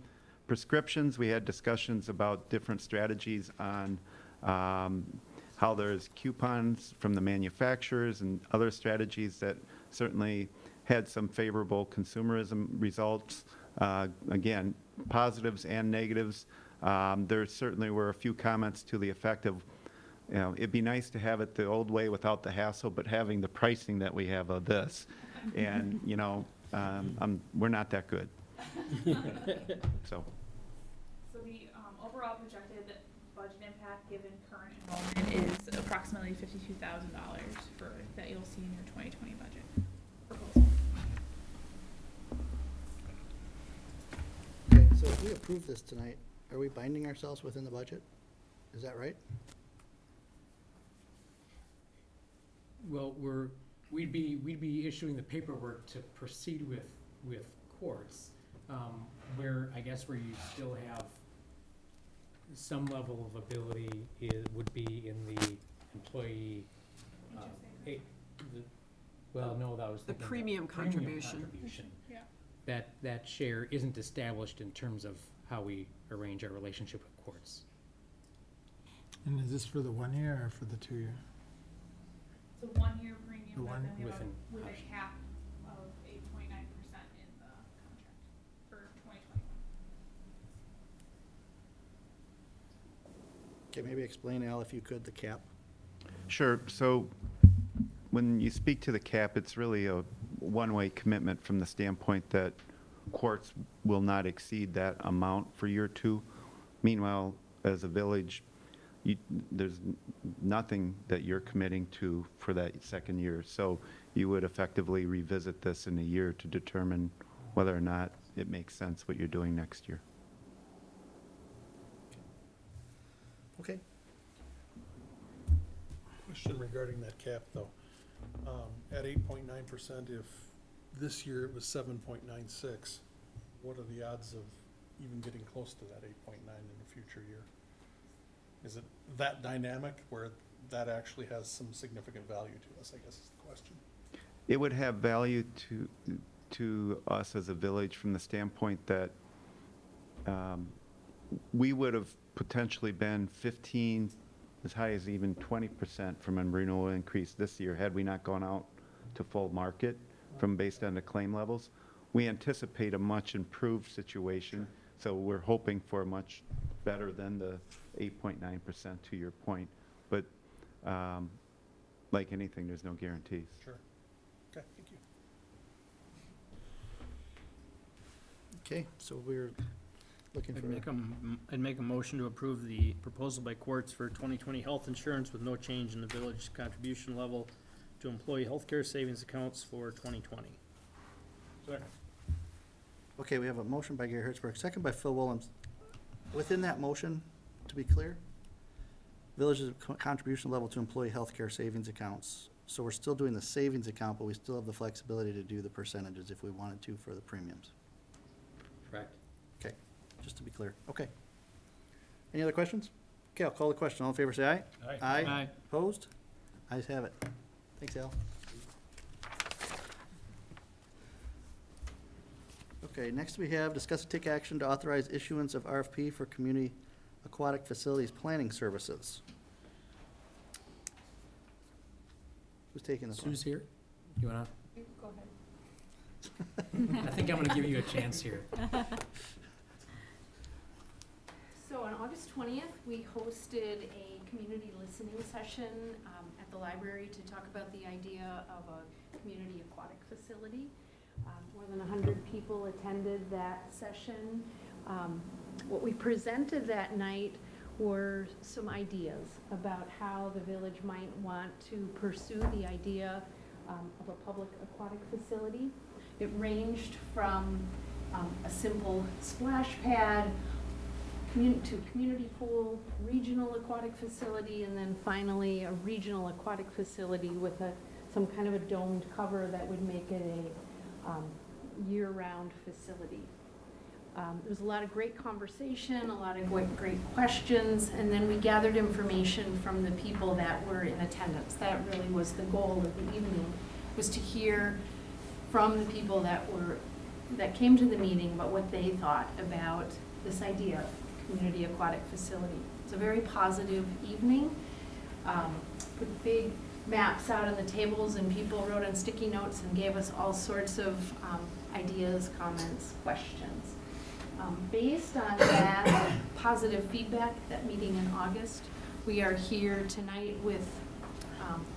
Prescriptions, we had discussions about different strategies on how there's coupons from the manufacturers and other strategies that certainly had some favorable consumerism results. Again, positives and negatives. There certainly were a few comments to the effect of, you know, it'd be nice to have it the old way without the hassle, but having the pricing that we have of this. And, you know, we're not that good. So. So the overall projected budget impact given current enrollment is approximately $52,000 that you'll see in your 2020 budget proposal. Okay, so if we approve this tonight, are we binding ourselves within the budget? Is that right? Well, we'd be issuing the paperwork to proceed with courts, where you still have some level of ability would be in the employee, well, no, that was The premium contribution. Yeah. That share isn't established in terms of how we arrange our relationship with courts. And is this for the 1 year or for the 2 year? It's a one-year premium, The but one- then we have With with an a option. cap of 8.9% in the contract for 2021. Okay, maybe explain, Al, if you could, the cap. Sure. So when you speak to the cap, it's really a one-way commitment from the standpoint that courts will not exceed that amount for year two. Meanwhile, as a village, there's nothing that you're committing to for that second year. So you would effectively revisit this in a year to determine whether or not it makes sense what you're doing next year. Okay. Question regarding that cap, though. At 8.9%, if this year it was 7.96, what are the odds of even getting close to that 8.9 in a future year? Is it that dynamic where that actually has some significant value to us, I guess is the question. It would have value to us as a village from the standpoint that we would have potentially been 15, as high as even 20% from a renewal increase this year had we not gone out to full market from based on the claim levels. We anticipate a much improved situation, so we're hoping for much better than the 8.9% to your point. But like anything, there's no guarantees. Sure. Okay, thank you. Okay, so we're looking for. I'd make a motion to approve the proposal by courts for 2020 health insurance with no change in the village contribution level to employee healthcare savings accounts for 2020. Second. Okay, we have a motion by Gary Hertzberg, second by Phil Willems. Within that motion, to be clear, village's contribution level to employee healthcare savings accounts. So we're still doing the savings account, but we still have the flexibility to do the percentages if we wanted to for the premiums. Correct. Okay, just to be clear. Okay. Any other questions? Okay, I'll call the question. All in favor, say aye. Aye. Aye. Aye. Opposed? Ayes have it. Thanks, Al. Okay, next we have discuss and take action to authorize issuance of RFP for community aquatic facilities planning services. Who's taking this one? Sue's here. You wanna? Go ahead. I think I'm gonna give you a chance here. So on August 20th, we hosted a community listening session at the library to talk about the idea of a community aquatic facility. More than 100 people attended that session. What we presented that night were some ideas about how the village might want to pursue the idea of a public aquatic facility. It ranged from a simple splash pad to community pool, regional aquatic facility, and then finally a regional aquatic facility with some kind of a domed cover that would make it a year-round facility. There was a lot of great conversation, a lot of great questions, and then we gathered information from the people that were in attendance. That really was the goal of the evening, was to hear from the people that came to the meeting about what they thought about this idea of community aquatic facility. It's a very positive evening. Put big maps out on the tables, and people wrote on sticky notes and gave us all sorts of ideas, comments, questions. Based on that positive feedback, that meeting in August, we are here tonight with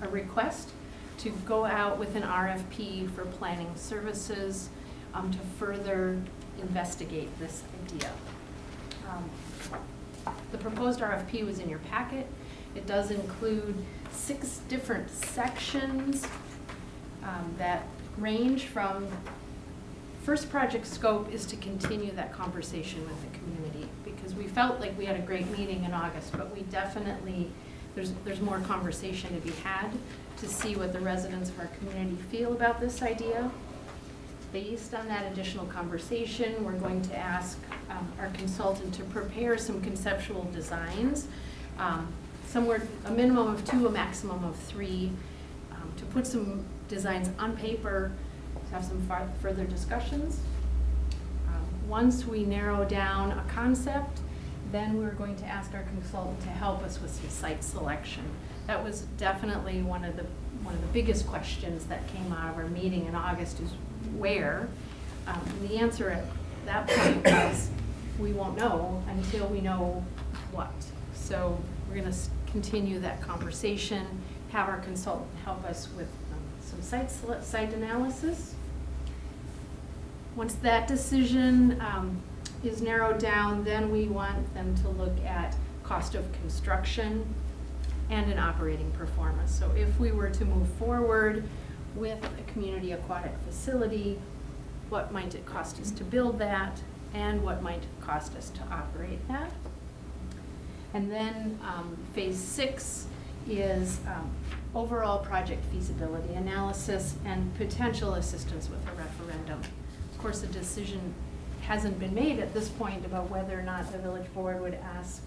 a request to go out with an RFP for planning services to further investigate this idea. The proposed RFP was in your packet. It does include 6 different sections that range from, first project scope is to continue that conversation with the community, because we felt like we had a great meeting in August, but we definitely, there's more conversation to be had to see what the residents of our community feel about this idea. Based on that additional conversation, we're going to ask our consultant to prepare some conceptual designs, somewhere a minimum of 2, a maximum of 3, to put some designs on paper, to have some further discussions. Once we narrow down a concept, then we're going to ask our consultant to help us with some site selection. That was definitely one of the biggest questions that came out of our meeting in August, is where. And the answer at that point was, we won't know until we know what. So we're going to continue that conversation, have our consultant help us with some site analysis. Once that decision is narrowed down, then we want them to look at cost of construction and an operating performance. So if we were to move forward with a community aquatic facility, what might it cost us to build that, and what might it cost us to operate that? And then phase 6 is overall project feasibility analysis and potential assistance with a referendum. Of course, a decision hasn't been made at this point about whether or not the village board would ask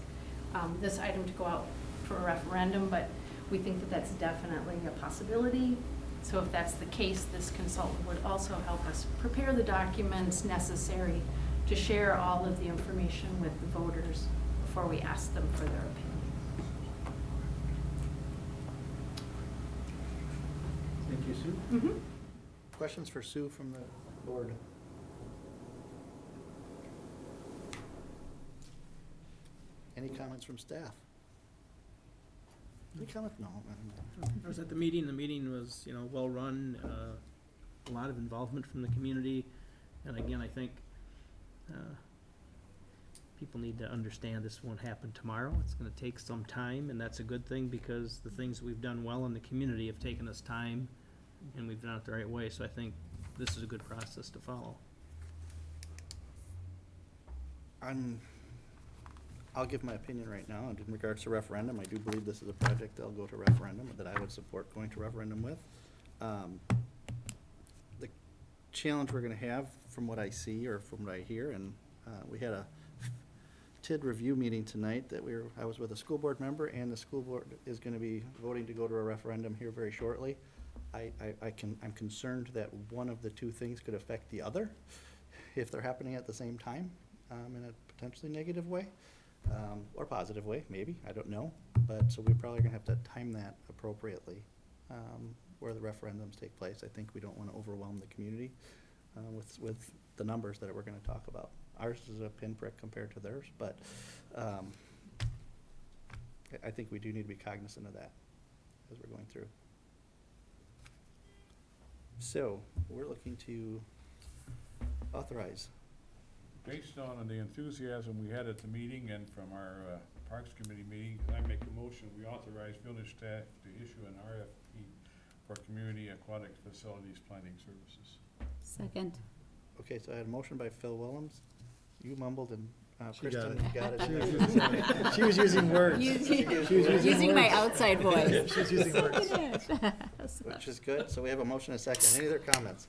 this item to go out for a referendum, but we think that that's definitely a possibility. So if that's the case, this consultant would also help us prepare the documents necessary to share all of the information with the voters before we ask them for their opinion. Thank you, Sue. Mm-hmm. Questions for Sue from the board? Any comments from staff? Any comments? No. I was at the meeting. The meeting was, well-run, a lot of involvement from the community. And again, I think people need to understand this won't happen tomorrow. It's going to take some time, and that's a good thing, because the things we've done well in the community have taken us time, and we've done it the right way. So I think this is a good process to follow. I'll give my opinion right now. And in regards to referendum, I do believe this is a project that'll go to referendum, that I would support going to referendum with. The challenge we're gonna have, from what I see or from what I hear, and we had a TID review meeting tonight that I was with a school board member, and the school board is gonna be voting to go to a referendum here very shortly. I'm concerned that one of the two things could affect the other. if they're happening at the same time, in a potentially negative way, or positive way, maybe, I don't know. But, so we're probably gonna have to time that appropriately, where the referendums take place. I think we don't wanna overwhelm the community, with the numbers that we're gonna talk about. Ours is a pinprick compared to theirs, but, I think we do need to be cognizant of that as we're going through. So, we're looking to authorize. Based on the enthusiasm we had at the meeting and from our Parks Committee meeting, I make a motion, we authorize village staff to issue an RFP for community aquatic facilities planning services. Second. Okay, so I had a motion by Phil Willems. You mumbled and She got Kristen, it. you got it. She was using- she was using words. Using my outside voice. She's using words. Which is good. So we have a motion and a second. Any other comments?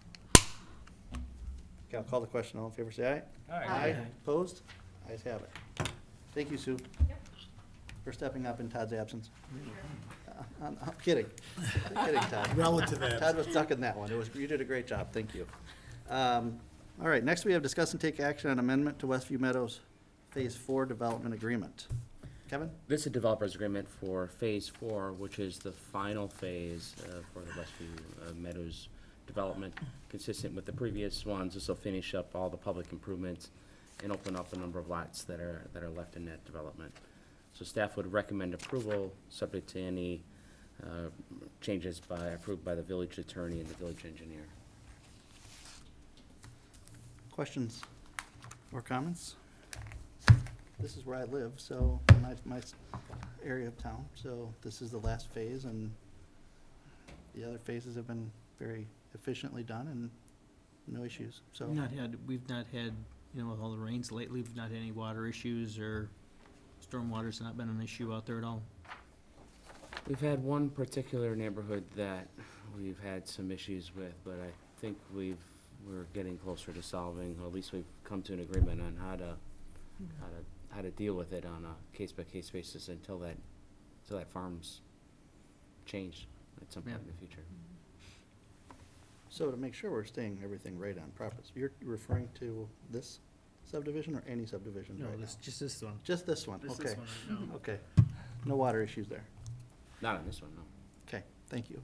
Okay, I'll call the question. All in favor, say aye. Aye. Aye. Opposed? Ayes have it. Thank you, Sue. For stepping up in Todd's absence. I'm kidding. I'm kidding, Todd. Relative absence. Todd was ducking that one. You did a great job. Thank you. All right, next we have discuss and take action on amendment to Westview Meadows Phase 4 Development Agreement. Kevin? This is a developer's agreement for Phase 4, which is the final phase for the Westview Meadows development. Consistent with the previous ones, this will finish up all the public improvements and open up a number of lots that are left in that development. So staff would recommend approval, subject to any changes approved by the village attorney and the village engineer. Questions or comments? This is where I live, so, my area of town, so this is the last phase, and the other phases have been very efficiently done and no issues, so. We've not had, with all the rains lately, we've not had any water issues, or stormwater's not been an issue out there at all. We've had one particular neighborhood that we've had some issues with, but I think we're getting closer to solving, or at least we've come to an agreement on how to deal with it on a case-by-case basis until that farm's changed at some point in the future. So to make sure we're staying everything right on purpose, you're referring to this subdivision or any subdivision right now? Just this one. Just this one, Just okay. this one right now. Okay, no water issues there. Not on this one, no. Okay, thank you.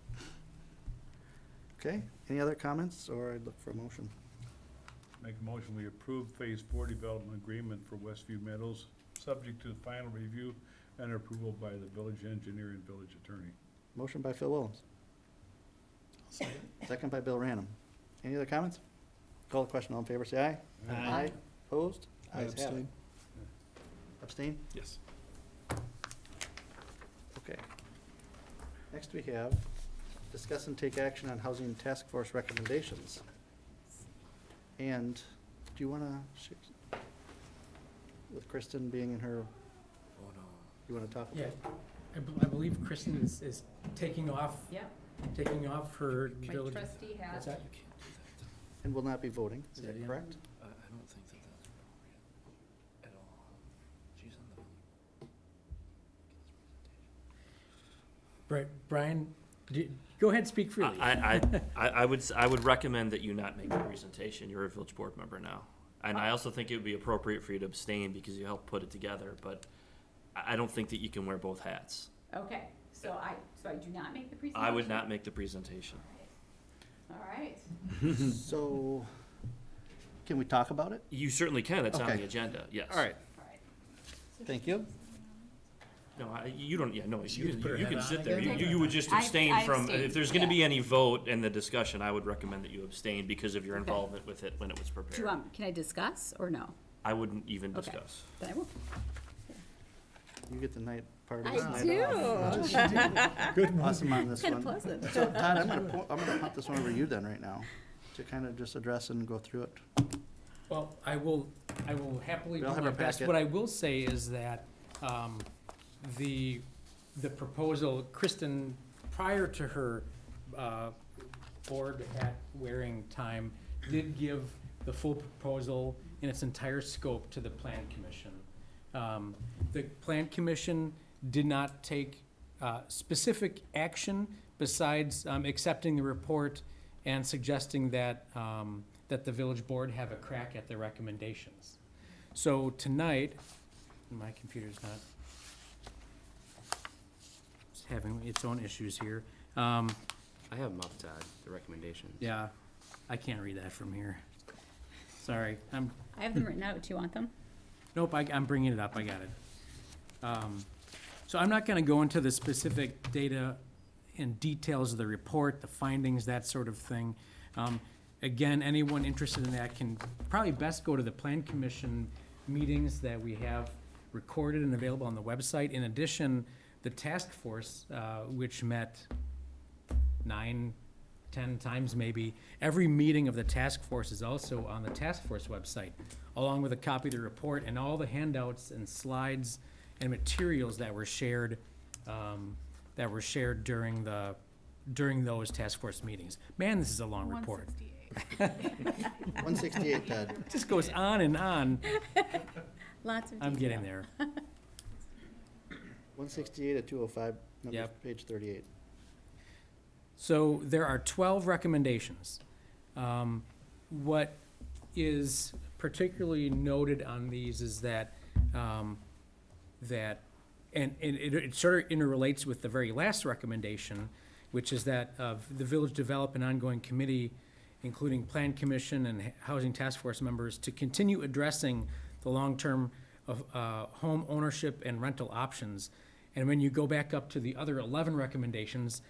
Okay, any other comments, or I'd look for a motion? Make a motion, we approve Phase 4 development agreement for Westview Meadows, subject to the final review and approval by the village engineer and village attorney. Motion by Phil Willems. Second by Bill Ranum. Any other comments? Call the question, all in favor, say aye. Aye. Opposed? I Ayes have it. abstain. Abstain? Yes. Okay. Next we have discuss and take action on housing task force recommendations. And do you want to, with Kristen being in her, you want to talk about Yeah, it? I believe Kristen is taking off, Yep. taking off her My village. trustee hat. What's that? And will not be voting, is Yeah, that yeah. correct? I don't think that that's appropriate at all. She's on the. Brian, go ahead, speak freely. I would recommend that you not make the presentation. You're a village board member now. And I also think it would be appropriate for you to abstain because you helped put it together, but I don't think that you can wear both hats. Okay, so I do not make the presentation? I would not make the presentation. All right. So, can we talk about it? You certainly can. It's on Okay. the agenda, yes. All right, All right. thank you. No, you don't, no, She you just put her head can on sit there. again? You would just I abstain from, abstain, if there's gonna be yeah. any vote in the discussion, I would recommend that you abstain because of your involvement with it when it was Do you prepared. want, can I discuss or no? I wouldn't even Okay. discuss. Then I will. You get the night part of I this night do. off. Good move. Awesome on this one. Kinda pleasant. So Todd, I'm gonna pop this one over to you then right now, to kind of just address and go through it. Well, I will happily We do all have my our best. packet. What I will say is that the proposal, Kristen, prior to her board hat wearing time, did give the full proposal in its entire scope to the Plan Commission. The Plan Commission did not take specific action besides accepting the report and suggesting that that the village board have a crack at the recommendations. So tonight, my computer's not, it's having its own issues here. I have them up, Todd, the recommendations. Yeah, I can't read that from here. Sorry, I have them written out. Do you want them? nope, I'm bringing it up, I got it. So I'm not gonna go into the specific data and details of the report, the findings, that sort of thing. Again, anyone interested in that can probably best go to the Plan Commission meetings that we have recorded and available on the website. In addition, the task force, which met 9, 10 times maybe, every meeting of the task force is also on the task force website, along with a copy of the report and all the handouts and slides and materials that were shared during those task force meetings. Man, this is a long report. 168, Ted. It just goes on and on. Lots of I'm detail. getting there. 168 at 205, number, Yep. page 38. So there are 12 recommendations. What is particularly noted on these is that, and it sort of interrelates with the very last recommendation, which is that of the village develop an ongoing committee, including Plan Commission and Housing Task Force members, to continue addressing the long-term of home ownership and rental options. And when you go back up to the other 11 recommendations,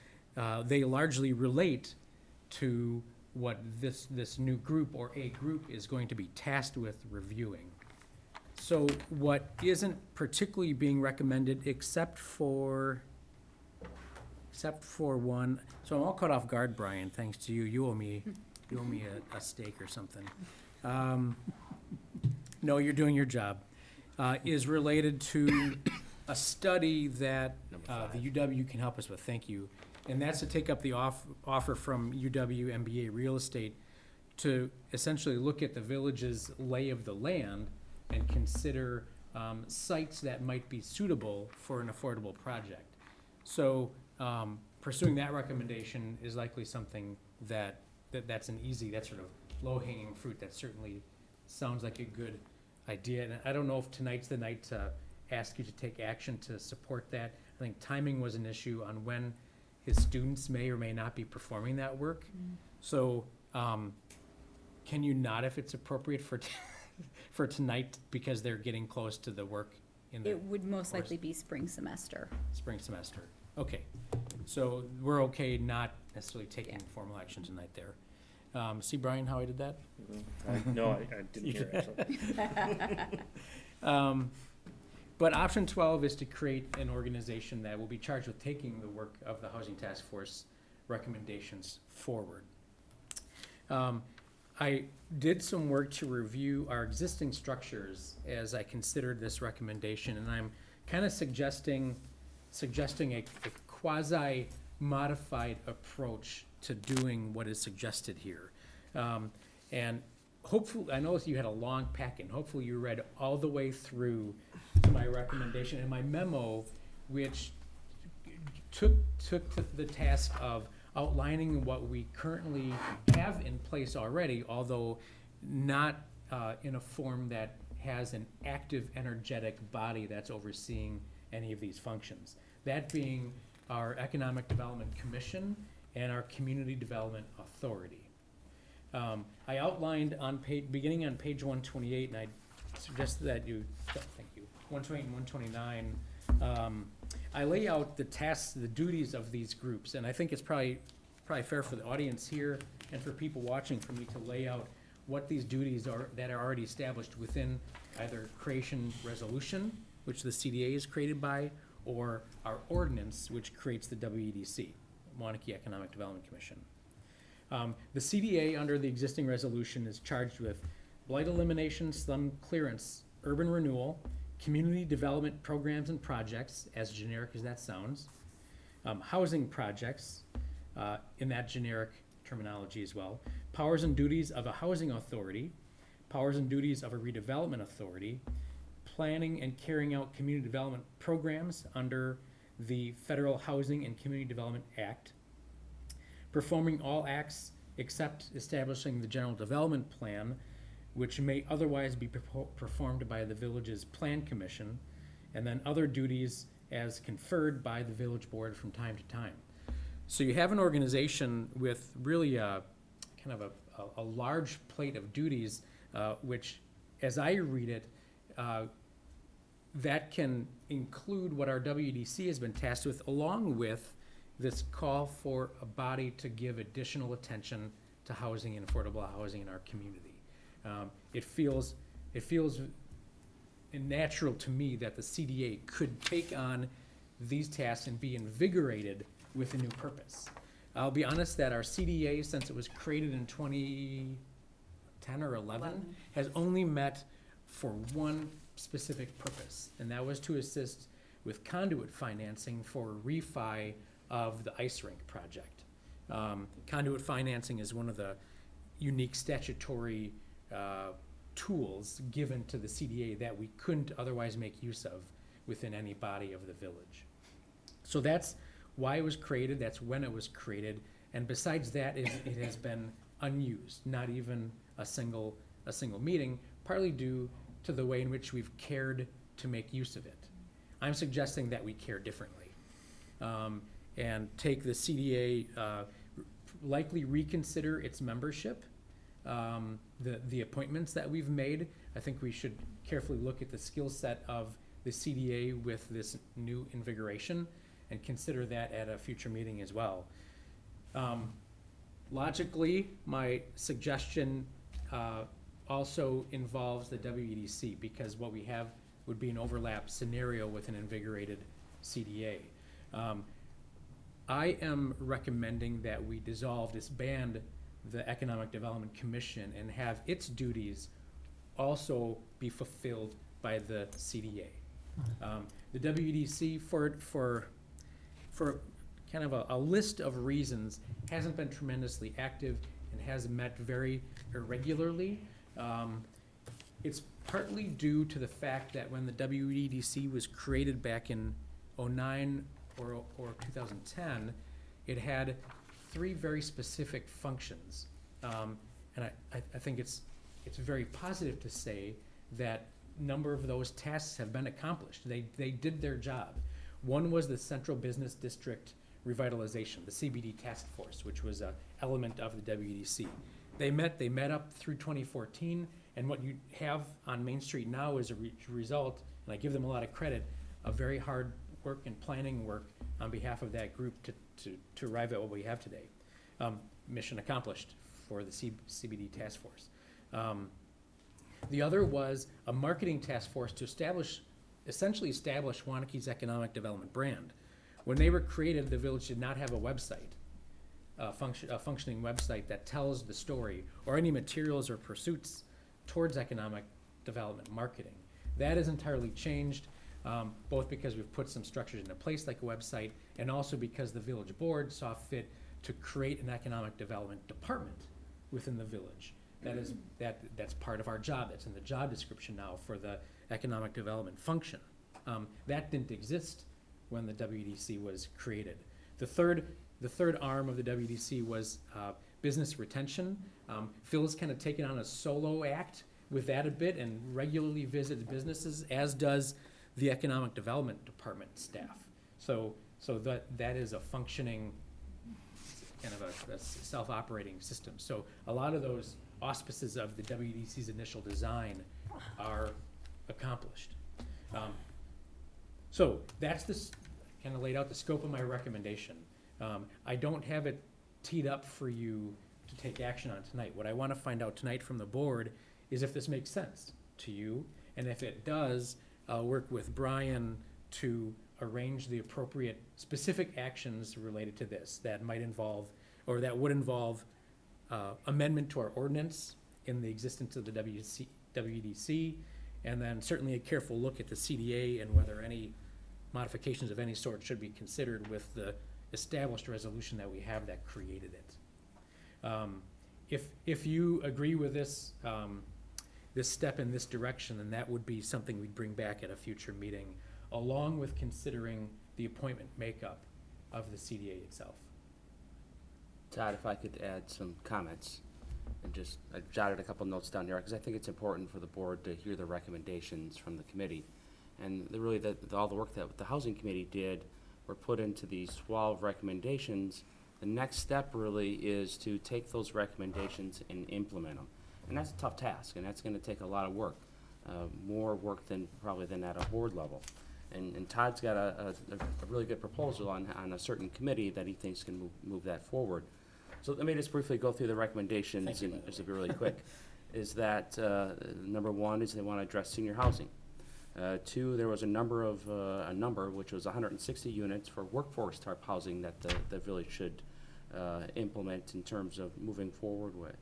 they largely relate to what this new group or a group is going to be tasked with reviewing. So what isn't particularly being recommended except for one, so I'm all caught off guard, Brian, thanks to you. You owe me a steak or something. No, you're doing your job. Is related to a study that the UW can help us with, thank you. And that's to take up the offer from UW MBA Real Estate to essentially look at the village's lay of the land and consider sites that might be suitable for an affordable project. So pursuing that recommendation is likely something that's an easy, that sort of low-hanging fruit. That certainly sounds like a good idea. And I don't know if tonight's the night to ask you to take action to support that. I think timing was an issue on when his students may or may not be performing that work. So can you not, if it's appropriate for for tonight, because they're getting close to the work in the It would most likely be spring semester. spring semester? Okay, so we're okay not necessarily taking formal action tonight there. See, Brian, how I did that? No, I didn't hear actually. But option 12 is to create an organization that will be charged with taking the work of the Housing Task Force recommendations forward. I did some work to review our existing structures as I considered this recommendation, and I'm kind of suggesting a quasi-modified approach to doing what is suggested here. And hopefully, I know you had a long packet, and hopefully you read all the way through to my recommendation and my memo, which took the task of outlining what we currently have in place already, although not in a form that has an active, energetic body that's overseeing any of these functions. That being our Economic Development Commission and our Community Development Authority. I outlined beginning on page 128, and I suggested that you, thank you, 128 and 129, I lay out the tasks, the duties of these groups, and I think it's probably fair for the audience here and for people watching for me to lay out what these duties are that are already established within either creation resolution, which the CDA is created by, or our ordinance, which creates the WEDC, Wanakee Economic Development Commission. The CDA, under the existing resolution, is charged with blight elimination, slum clearance, urban renewal, community development programs and projects, as generic as that sounds, housing projects, in that generic terminology as well, powers and duties of a housing authority, powers and duties of a redevelopment authority, planning and carrying out community development programs under the Federal Housing and Community Development Act, performing all acts except establishing the general development plan, which may otherwise be performed by the village's plan commission, and then other duties as conferred by the village board from time to time. So you have an organization with really a kind of a large plate of duties, which, as I read it, that can include what our WDC has been tasked with, along with this call for a body to give additional attention to housing and affordable housing in our community. It feels natural to me that the CDA could take on these tasks and be invigorated with a new purpose. I'll be honest that our CDA, since it was created in 2010 or 11, has only met for one specific purpose, and that was to assist with conduit financing for refi of the ice rink project. Conduit financing is one of the unique statutory tools given to the CDA that we couldn't otherwise make use of within any body of the village. So that's why it was created, that's when it was created, and besides that, it has been unused, not even a single meeting, partly due to the way in which we've cared to make use of it. I'm suggesting that we care differently, and take the CDA, likely reconsider its membership, the appointments that we've made. I think we should carefully look at the skill set of the CDA with this new invigoration and consider that at a future meeting as well. Logically, my suggestion also involves the WEDC, because what we have would be an overlap scenario with an invigorated CDA. I am recommending that we disband the Economic Development Commission and have its duties also be fulfilled by the CDA. The WEDC, for kind of a list of reasons, hasn't been tremendously active and has met very irregularly. It's partly due to the fact that when the WEDC was created back in 2009 or 2010, it had 3 very specific functions. And I think it's very positive to say that a number of those tasks have been accomplished. They did their job. One was the Central Business District Revitalization, the CBD Task Force, which was an element of the WEDC. They met up through 2014, and what you have on Main Street now is a result, and I give them a lot of credit, of very hard work and planning work on behalf of that group to arrive at what we have today. Mission accomplished for the CBD Task Force. The other was a marketing task force to essentially establish Waunakie's economic development brand. When they were created, the village did not have a website, a functioning website that tells the story or any materials or pursuits towards economic development marketing. That has entirely changed, both because we've put some structures into place like a website, and also because the village board saw fit to create an economic development department within the village. That's part of our job. That's in the job description now for the economic development function. That didn't exist when the WEDC was created. The third arm of the WEDC was business retention. Phil's kind of taken on a solo act with that a bit and regularly visits businesses, as does the economic development department staff. So that is a functioning kind of a self-operating system. So a lot of those auspices of the WEDC's initial design are accomplished. So that's this kind of laid out the scope of my recommendation. I don't have it teed up for you to take action on tonight. What I want to find out tonight from the board is if this makes sense to you, and if it does, I'll work with Brian to arrange the appropriate specific actions related to this that might involve, or that would involve, amendment to our ordinance in the existence of the WEDC, and then certainly a careful look at the CDA and whether any modifications of any sort should be considered with the established resolution that we have that created it. If you agree with this, this step in this direction, then that would be something we'd bring back at a future meeting, along with considering the appointment makeup of the CDA itself. Todd, if I could add some comments, and just, I jotted a couple notes down here, because I think it's important for the board to hear the recommendations from the committee. And all the work that the housing committee did were put into these 12 recommendations. The next step really is to take those recommendations and implement them. And that's a tough task, and that's gonna take a lot of work, more work than at a board level. And Todd's got a really good proposal on a certain committee that he thinks can move that forward. So let me just briefly go through the recommendations, and this will be really quick. Is that, number one is they wanna address senior housing. Two, there was a number, which was 160 units for workforce type housing that the village should implement in terms of moving forward with.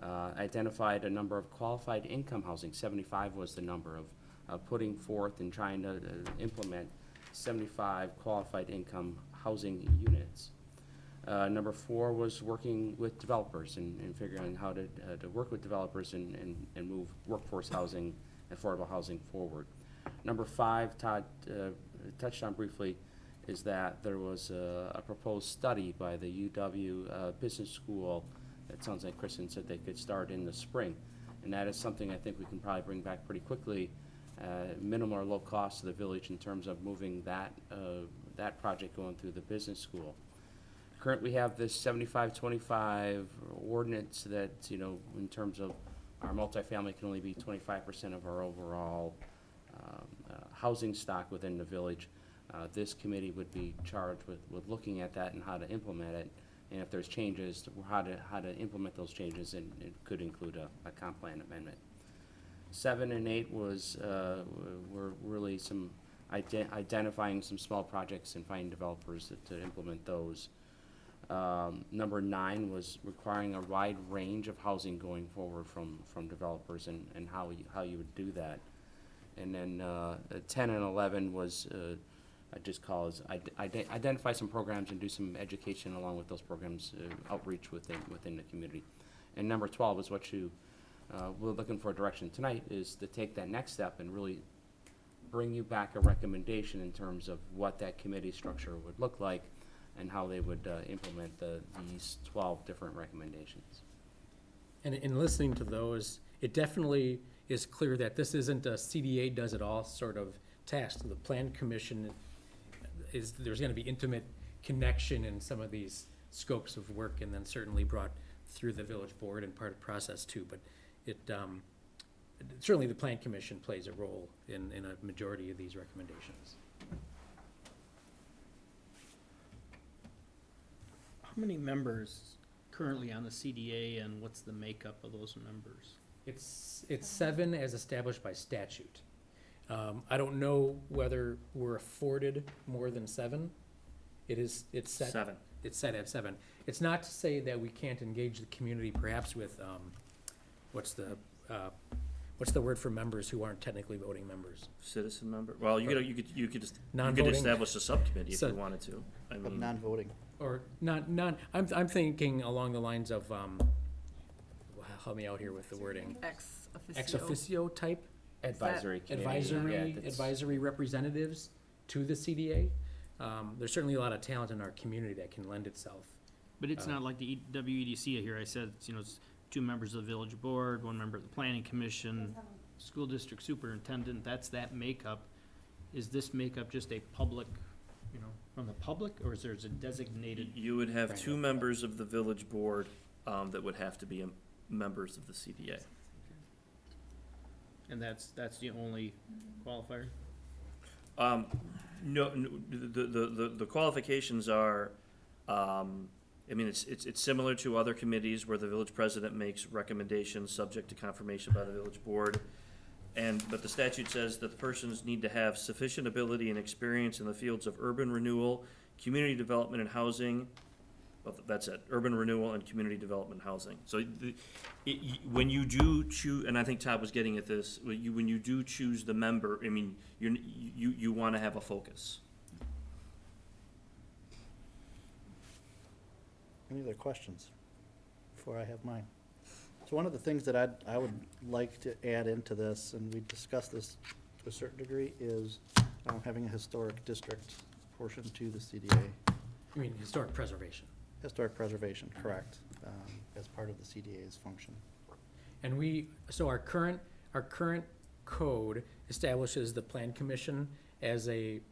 Identified a number of qualified income housing, 75 was the number of putting forth and trying to implement 75 qualified income housing units. Number 4 was working with developers and figuring out how to work with developers and move workforce housing, affordable housing forward. Number 5, Todd touched on briefly, is that there was a proposed study by the UW Business School. It sounds like Kristen said they could start in the spring. And that is something I think we can probably bring back pretty quickly, minimal or low cost to the village in terms of moving that project going through the business school. Currently, we have this 75-25 ordinance that, in terms of our multifamily can only be 25% of our overall housing stock within the village. This committee would be charged with looking at that and how to implement it, and if there's changes, how to implement those changes, and it could include a comp plan amendment. 7 and 8 were really some identifying some small projects and finding developers to implement those. Number 9 was requiring a wide range of housing going forward from developers and how you would do that. And then 10 and 11 was I just call as identify some programs and do some education along with those programs, outreach within the community. And number 12 is what we're looking for direction tonight, is to take that next step and really bring you back a recommendation in terms of what that committee structure would look like and how they would implement these 12 different recommendations. And in listening to those, it definitely is clear that this isn't a CDA does it all sort of task. The Plan Commission there's gonna be intimate connection in some of these scopes of work, and then certainly brought through the village board and part of the process too. But certainly the Plan Commission plays a role in a majority of these recommendations. How many members currently on the CDA, and what's the makeup of those members? It's 7 as established by statute. I don't know whether we're afforded more than 7. It's set. 7. It's set at 7. It's not to say that we can't engage the community perhaps with, what's the word for members who aren't technically voting members? Citizen member, well, you could Non-voting. establish a subcommittee if you wanted to. I mean, Non-voting. Or I'm thinking along the lines of, help me out here with the wording. Ex officio type? Advisory committee. Advisory representatives to the CDA. There's certainly a lot of talent in our community that can lend itself. But it's not like the WEDC here. I said, it's 2 members of the village board, 1 member of the planning commission, school district superintendent. That's that makeup. Is this makeup just a public, from the public, or is there a designated? You would have 2 members of the village board that would have to be members of the CDA. And that's the only qualifier? No, the qualifications are, it's similar to other committees where the village president makes recommendations subject to confirmation by the village board. But the statute says that the persons need to have sufficient ability and experience in the fields of urban renewal, community development and housing. Well, that's it, urban renewal and community development housing. So when you do choose, and I think Todd was getting at this, when you do choose the member, you want to have a focus. Any other questions before I have mine? So one of the things that I would like to add into this, and we discussed this to a certain degree, is having a historic district portion to the CDA. I mean, historic preservation. Historic preservation, correct, as part of the CDA's function. And so our current code establishes the Plan Commission as the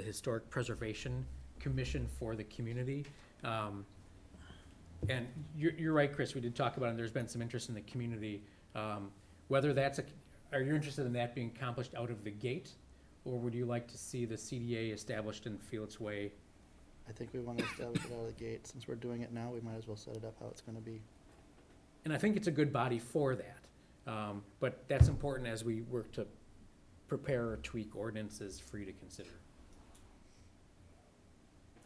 Historic Preservation Commission for the community. And you're right, Chris, we did talk about it, and there's been some interest in the community. Whether are you interested in that being accomplished out of the gate? Or would you like to see the CDA established and feel its way? I think we want to establish it out of the gate. Since we're doing it now, we might as well set it up how it's gonna be. And I think it's a good body for that. But that's important as we work to prepare or tweak ordinances for you to consider.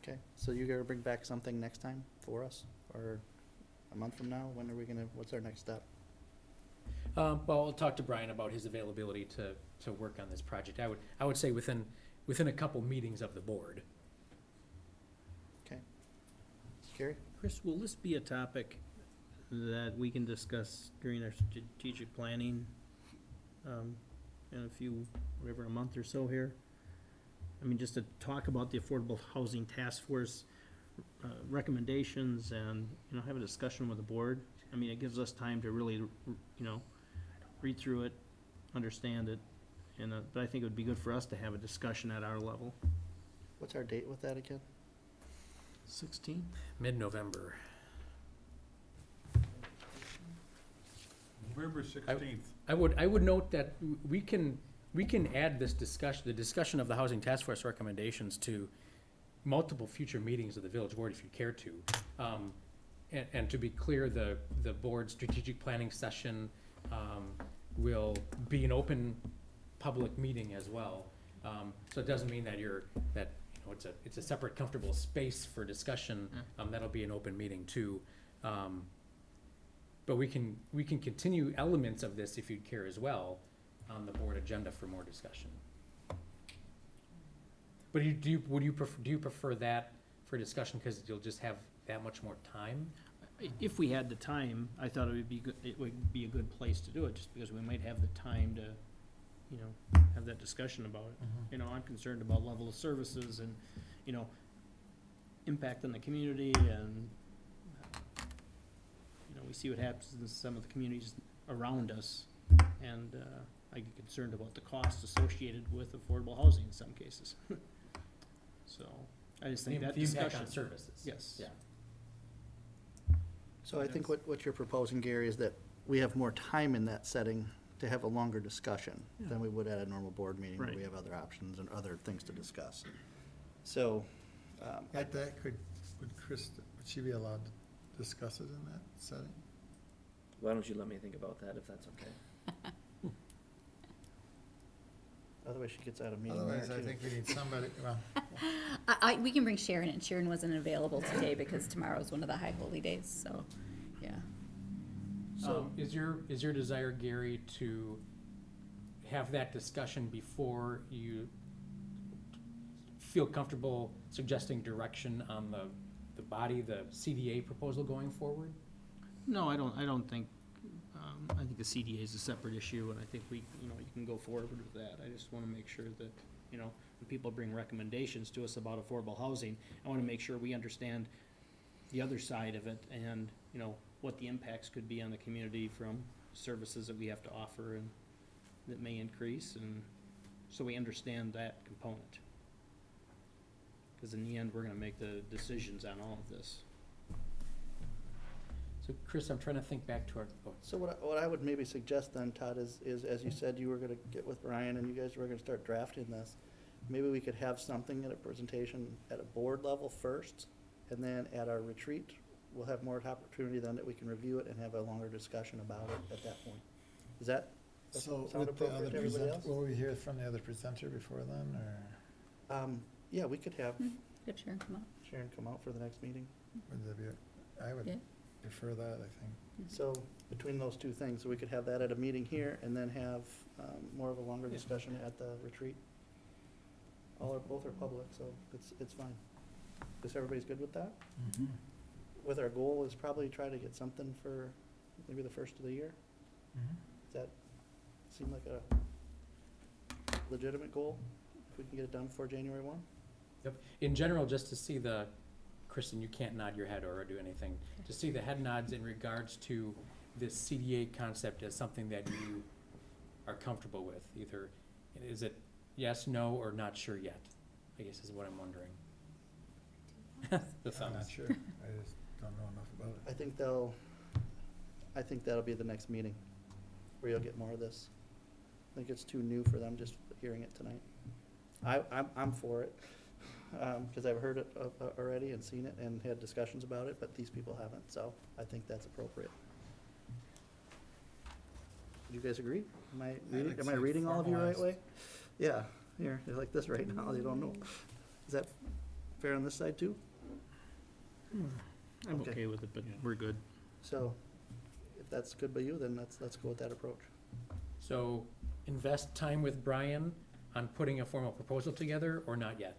Okay, so you gotta bring back something next time for us, or a month from now? When are we gonna, what's our next step? Well, I'll talk to Brian about his availability to work on this project. I would say within a couple meetings of the board. Okay. Gary? Chris, will this be a topic that we can discuss during our strategic planning in a month or so here? I mean, just to talk about the Affordable Housing Task Force recommendations and, have a discussion with the board. I mean, it gives us time to really, read through it, understand it, and, but I think it would be good for us to have a discussion at our level. What's our date with that again? 16? Mid-November. November 16th. I would note that we can add this discussion, the discussion of the Housing Task Force recommendations, to multiple future meetings of the village board if you care to. And to be clear, the board's strategic planning session will be an open public meeting as well. So it doesn't mean that it's a separate comfortable space for discussion. That'll be an open meeting too. But we can continue elements of this if you'd care as well on the board agenda for more discussion. But would you prefer that for discussion because you'll just have that much more time? If we had the time, I thought it would be a good place to do it, just because we might have the time to, have that discussion about it. I'm concerned about level of services and, impact on the community, and, we see what happens in some of the communities around us, and I get concerned about the costs associated with affordable housing in some cases. So, I just think that The impact discussion. on services. Yes. Yeah. So I think what you're proposing, Gary, is that we have more time in that setting to have a longer discussion than we would at a normal board meeting where Right. we have other options and other things to discuss. So, At that, would she be allowed to discuss it in that setting? Why don't you let me think about that, if that's okay? otherwise she gets out of meeting. Otherwise, there, I too. think we need somebody, well, We can bring Sharon in. Sharon wasn't available today because tomorrow's one of the high holy days, so, yeah. So is your desire, Gary, to have that discussion before you feel comfortable suggesting direction on the body, the CDA proposal going forward? No, I don't think, I think the CDA is a separate issue, and I think you can go forward with that. I just wanna make sure that, when people bring recommendations to us about affordable housing, I wanna make sure we understand the other side of it, and, what the impacts could be on the community from services that we have to offer and that may increase, and so we understand that component. Cause in the end, we're gonna make the decisions on all of this. So Chris, I'm trying to think back to our, So what I would maybe suggest then, Todd, is as you said, you were gonna get with Brian and you guys were gonna start drafting this. Maybe we could have something at a presentation at a board level first, and then at our retreat, we'll have more opportunity then that we can review it and have a longer discussion about it at that point. Does that so sound with the appropriate other to everybody presenter, else? will we hear from the other presenter before then, or Yeah, we could have Good, Sharon, come on. Sharon come out for the next meeting. would that be, I would Yeah. prefer that, I think. So between those two things, we could have that at a meeting here and then have more of a longer discussion at the retreat. Both are public, so it's fine. Is everybody's good with that? With our goal is probably try to get something for maybe the first of the year? Does that seem like a legitimate goal? If we can get it done before January 1? Yep. In general, just to see Kristen, you can't nod your head or do anything. Just see the head nods in regards to this CDA concept as something that you are comfortable with. Either, is it yes, no, or not sure yet, I guess is what I'm wondering. The I'm not thumbs. sure. I just don't know enough about it. I think that'll be the next meeting, where you'll get more of this. I think it's too new for them just hearing it tonight. I'm for it, because I've heard it already and seen it and had discussions about it, but these people haven't, so I think that's appropriate. Do you guys agree? Am I reading all of you the right way? Yeah, here, they're like this right now, they don't know. Is that fair on this side too? I'm Okay. okay with it, but we're good. So, if that's good by you, then let's go with that approach. So invest time with Brian on putting a formal proposal together or not yet?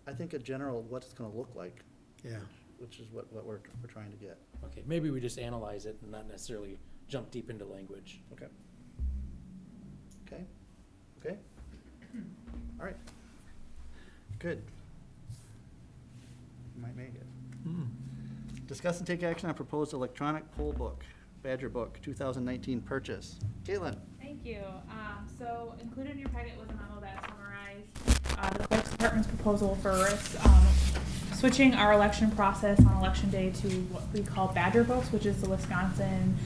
I think a general, what it's gonna look like. Yeah. Which is what we're trying to get. Okay, maybe we just analyze it and not necessarily jump deep into language. Okay. Okay? All right. Good. Might make it. Discuss and take action on proposed electronic poll book, Badger Book, 2019 purchase. Caitlin? Thank you. So included in your packet was a memo that summarized the clerk's department's proposal for switching our election process on election day to what we call Badger Books, which is the Wisconsin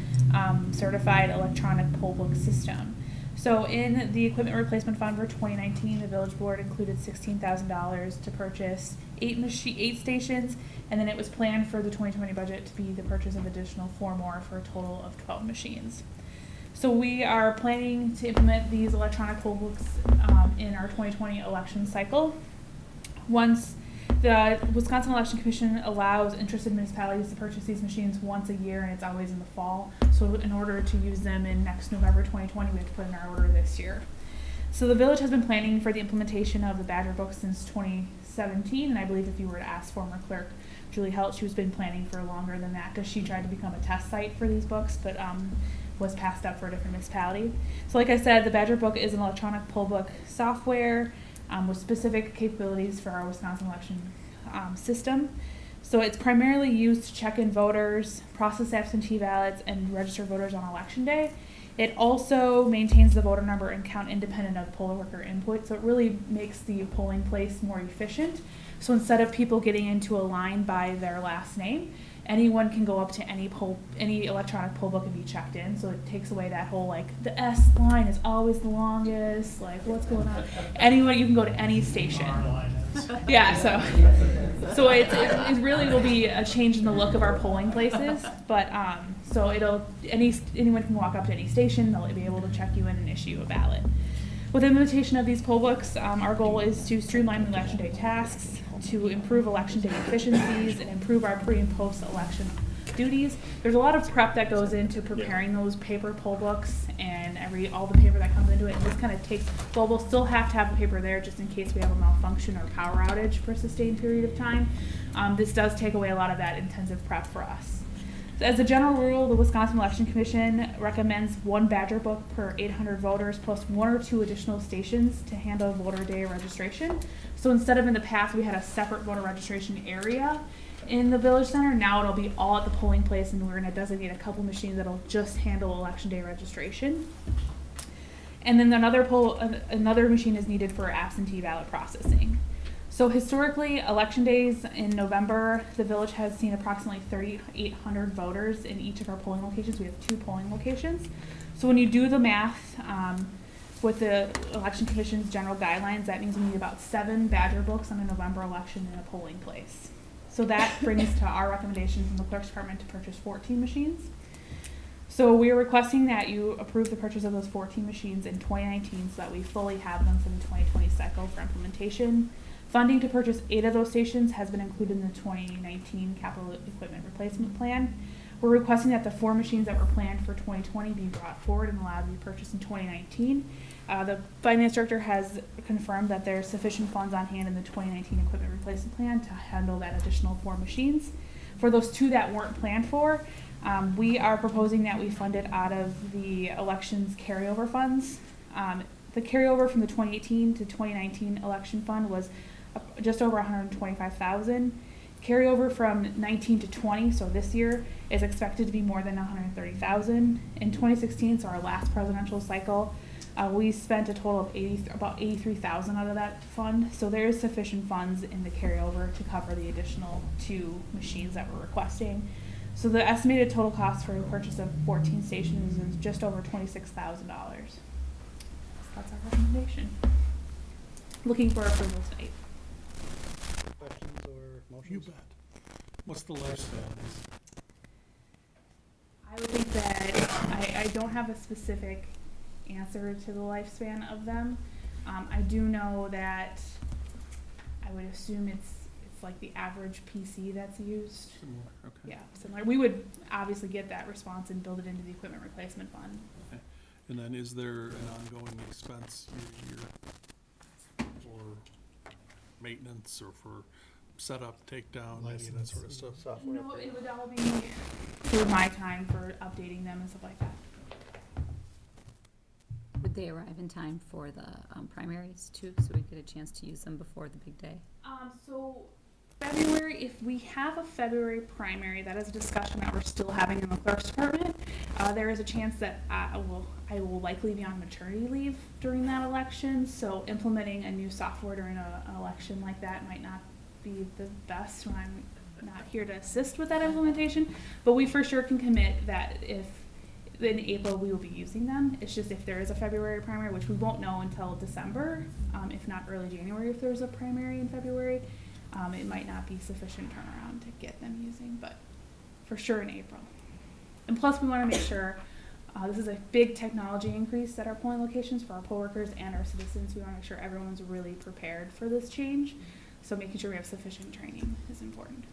certified electronic poll book system. So in the equipment replacement fund for 2019, the village board included $16,000 to purchase 8 stations, and then it was planned for the 2020 budget to be the purchase of additional 4 more for a total of 12 machines. So we are planning to implement these electronic poll books in our 2020 election cycle. Once the Wisconsin Election Commission allows interested municipalities to purchase these machines once a year, and it's always in the fall. So in order to use them in next November 2020, we have to put in our order this year. So the village has been planning for the implementation of the Badger Book since 2017, and I believe if you were to ask former clerk Julie Helt, she was been planning for longer than that, because she tried to become a test site for these books, but was passed up for a different municipality. So like I said, the Badger Book is an electronic poll book software with specific capabilities for our Wisconsin election system. So it's primarily used to check in voters, process absentee ballots, and register voters on election day. It also maintains the voter number and count independent of poll worker input, so it really makes the polling place more efficient. So instead of people getting into a line by their last name, anyone can go up to any electronic poll book and be checked in. So it takes away that whole, like, the S line is always the longest, like, what's going on? Anyone, you can go to any station. Yeah, so it really will be a change in the look of our polling places, but so anyone can walk up to any station, they'll be able to check you in and issue a ballot. With the implementation of these poll books, our goal is to streamline the election day tasks, to improve election day efficiencies, and improve our pre and post election duties. There's a lot of prep that goes into preparing those paper poll books and all the paper that comes into it. And this kind of takes, well, we'll still have to have the paper there just in case we have a malfunction or power outage for a sustained period of time. This does take away a lot of that intensive prep for us. As a general rule, the Wisconsin Election Commission recommends 1 Badger book per 800 voters plus 1 or 2 additional stations to handle voter day registration. So instead of in the past we had a separate voter registration area in the village center, now it'll be all at the polling place, and we're going to designate a couple machines that'll just handle election day registration. And then another machine is needed for absentee ballot processing. So historically, election days in November, the village has seen approximately 3,800 voters in each of our polling locations. We have 2 polling locations. So when you do the math with the Election Commission's general guidelines, that means we need about 7 Badger books on a November election in a polling place. So that brings to our recommendation from the clerk's department to purchase 14 machines. So we are requesting that you approve the purchase of those 14 machines in 2019 so that we fully have them for the 2020 cycle for implementation. Funding to purchase 8 of those stations has been included in the 2019 capital equipment replacement plan. We're requesting that the 4 machines that were planned for 2020 be brought forward and allowed to be purchased in 2019. The finance director has confirmed that there's sufficient funds on hand in the 2019 equipment replacement plan to handle that additional 4 machines. For those 2 that weren't planned for, we are proposing that we fund it out of the elections carryover funds. The carryover from the 2018 to 2019 election fund was just over 125,000. Carryover from 19 to 20, so this year, is expected to be more than 130,000. In 2016, so our last presidential cycle, we spent a total of about 83,000 out of that fund. So there is sufficient funds in the carryover to cover the additional 2 machines that we're requesting. So the estimated total cost for the purchase of 14 stations is just over $26,000. That's our recommendation. Looking for approval tonight. Questions or motions? You bet. What's the lifespan of these? I would think that I don't have a specific answer to the lifespan of them. I do know that I would assume it's like the average PC that's used. Similar, okay. Yeah, similar. We would obviously get that response and build it into the equipment replacement fund. Okay. And then is there an ongoing expense year to year for maintenance or for setup, takedown, any of that sort of stuff? Software No, update. it would all be through my time for updating them and stuff like that. Would they arrive in time for the primaries too, so we get a chance to use them before the big day? So February, if we have a February primary, that is a discussion that we're still having in the clerk's department. There is a chance that I will likely be on maternity leave during that election, so implementing a new software during an election like that might not be the best when I'm not here to assist with that implementation. But we for sure can commit that if in April we will be using them. It's just if there is a February primary, which we won't know until December, if not early January if there's a primary in February, it might not be sufficient turnaround to get them using, but for sure in April. And plus we want to make sure, this is a big technology increase at our polling locations for our poll workers and our citizens. We want to make sure everyone's really prepared for this change. So making sure we have sufficient training is important.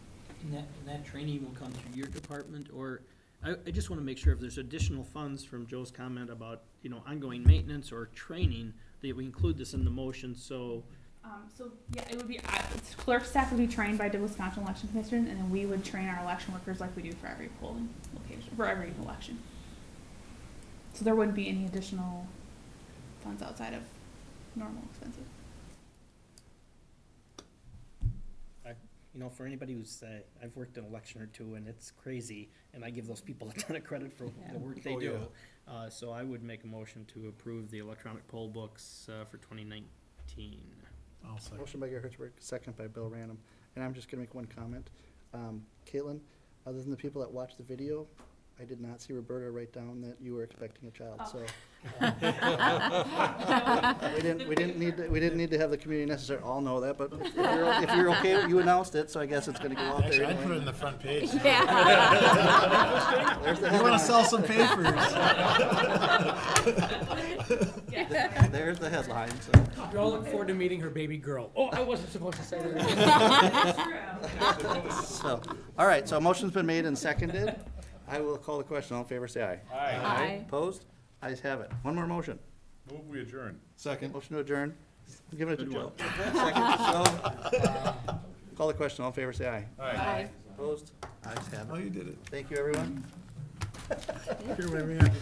And that training will come through your department, or, I just want to make sure if there's additional funds from Joe's comment about, ongoing maintenance or training, that we include this in the motion, so. So yeah, it would be, clerk staff would be trained by the Wisconsin Election Commission, and then we would train our election workers like we do for every polling location, for every election. So there wouldn't be any additional funds outside of normal expenses. For anybody who's, I've worked an election or two, and it's crazy, and I give those people a ton of credit for the work they do. So I would make a motion to approve the electronic poll books for 2019. I'll second. Motion by Gary Hertzberg, second by Bill Random. And I'm just gonna make one comment. Caitlin, other than the people that watched the video, I did not see Roberta write down that you were expecting a child, so. We didn't need to have the community necessarily all know that, but if you're okay, you announced it, so I guess it's gonna go out there Actually, I'd put it anyway. in the front page. There's the You wanna headline. sell some papers? There's the headline, so. We all look forward to meeting her baby girl. Oh, I wasn't supposed to say that. So, all right, so a motion's been made and seconded. I will call the question. All in favor, say aye. Aye. Aye. Opposed? Ayes have it. One more motion. Move we adjourn. Second. Motion to adjourn. Give it to Joe. Second to Joe. Call the question. All in favor, say aye. Aye. Opposed? Ayes have Oh, it. you did it. Thank you, everyone. Here, whatever you have.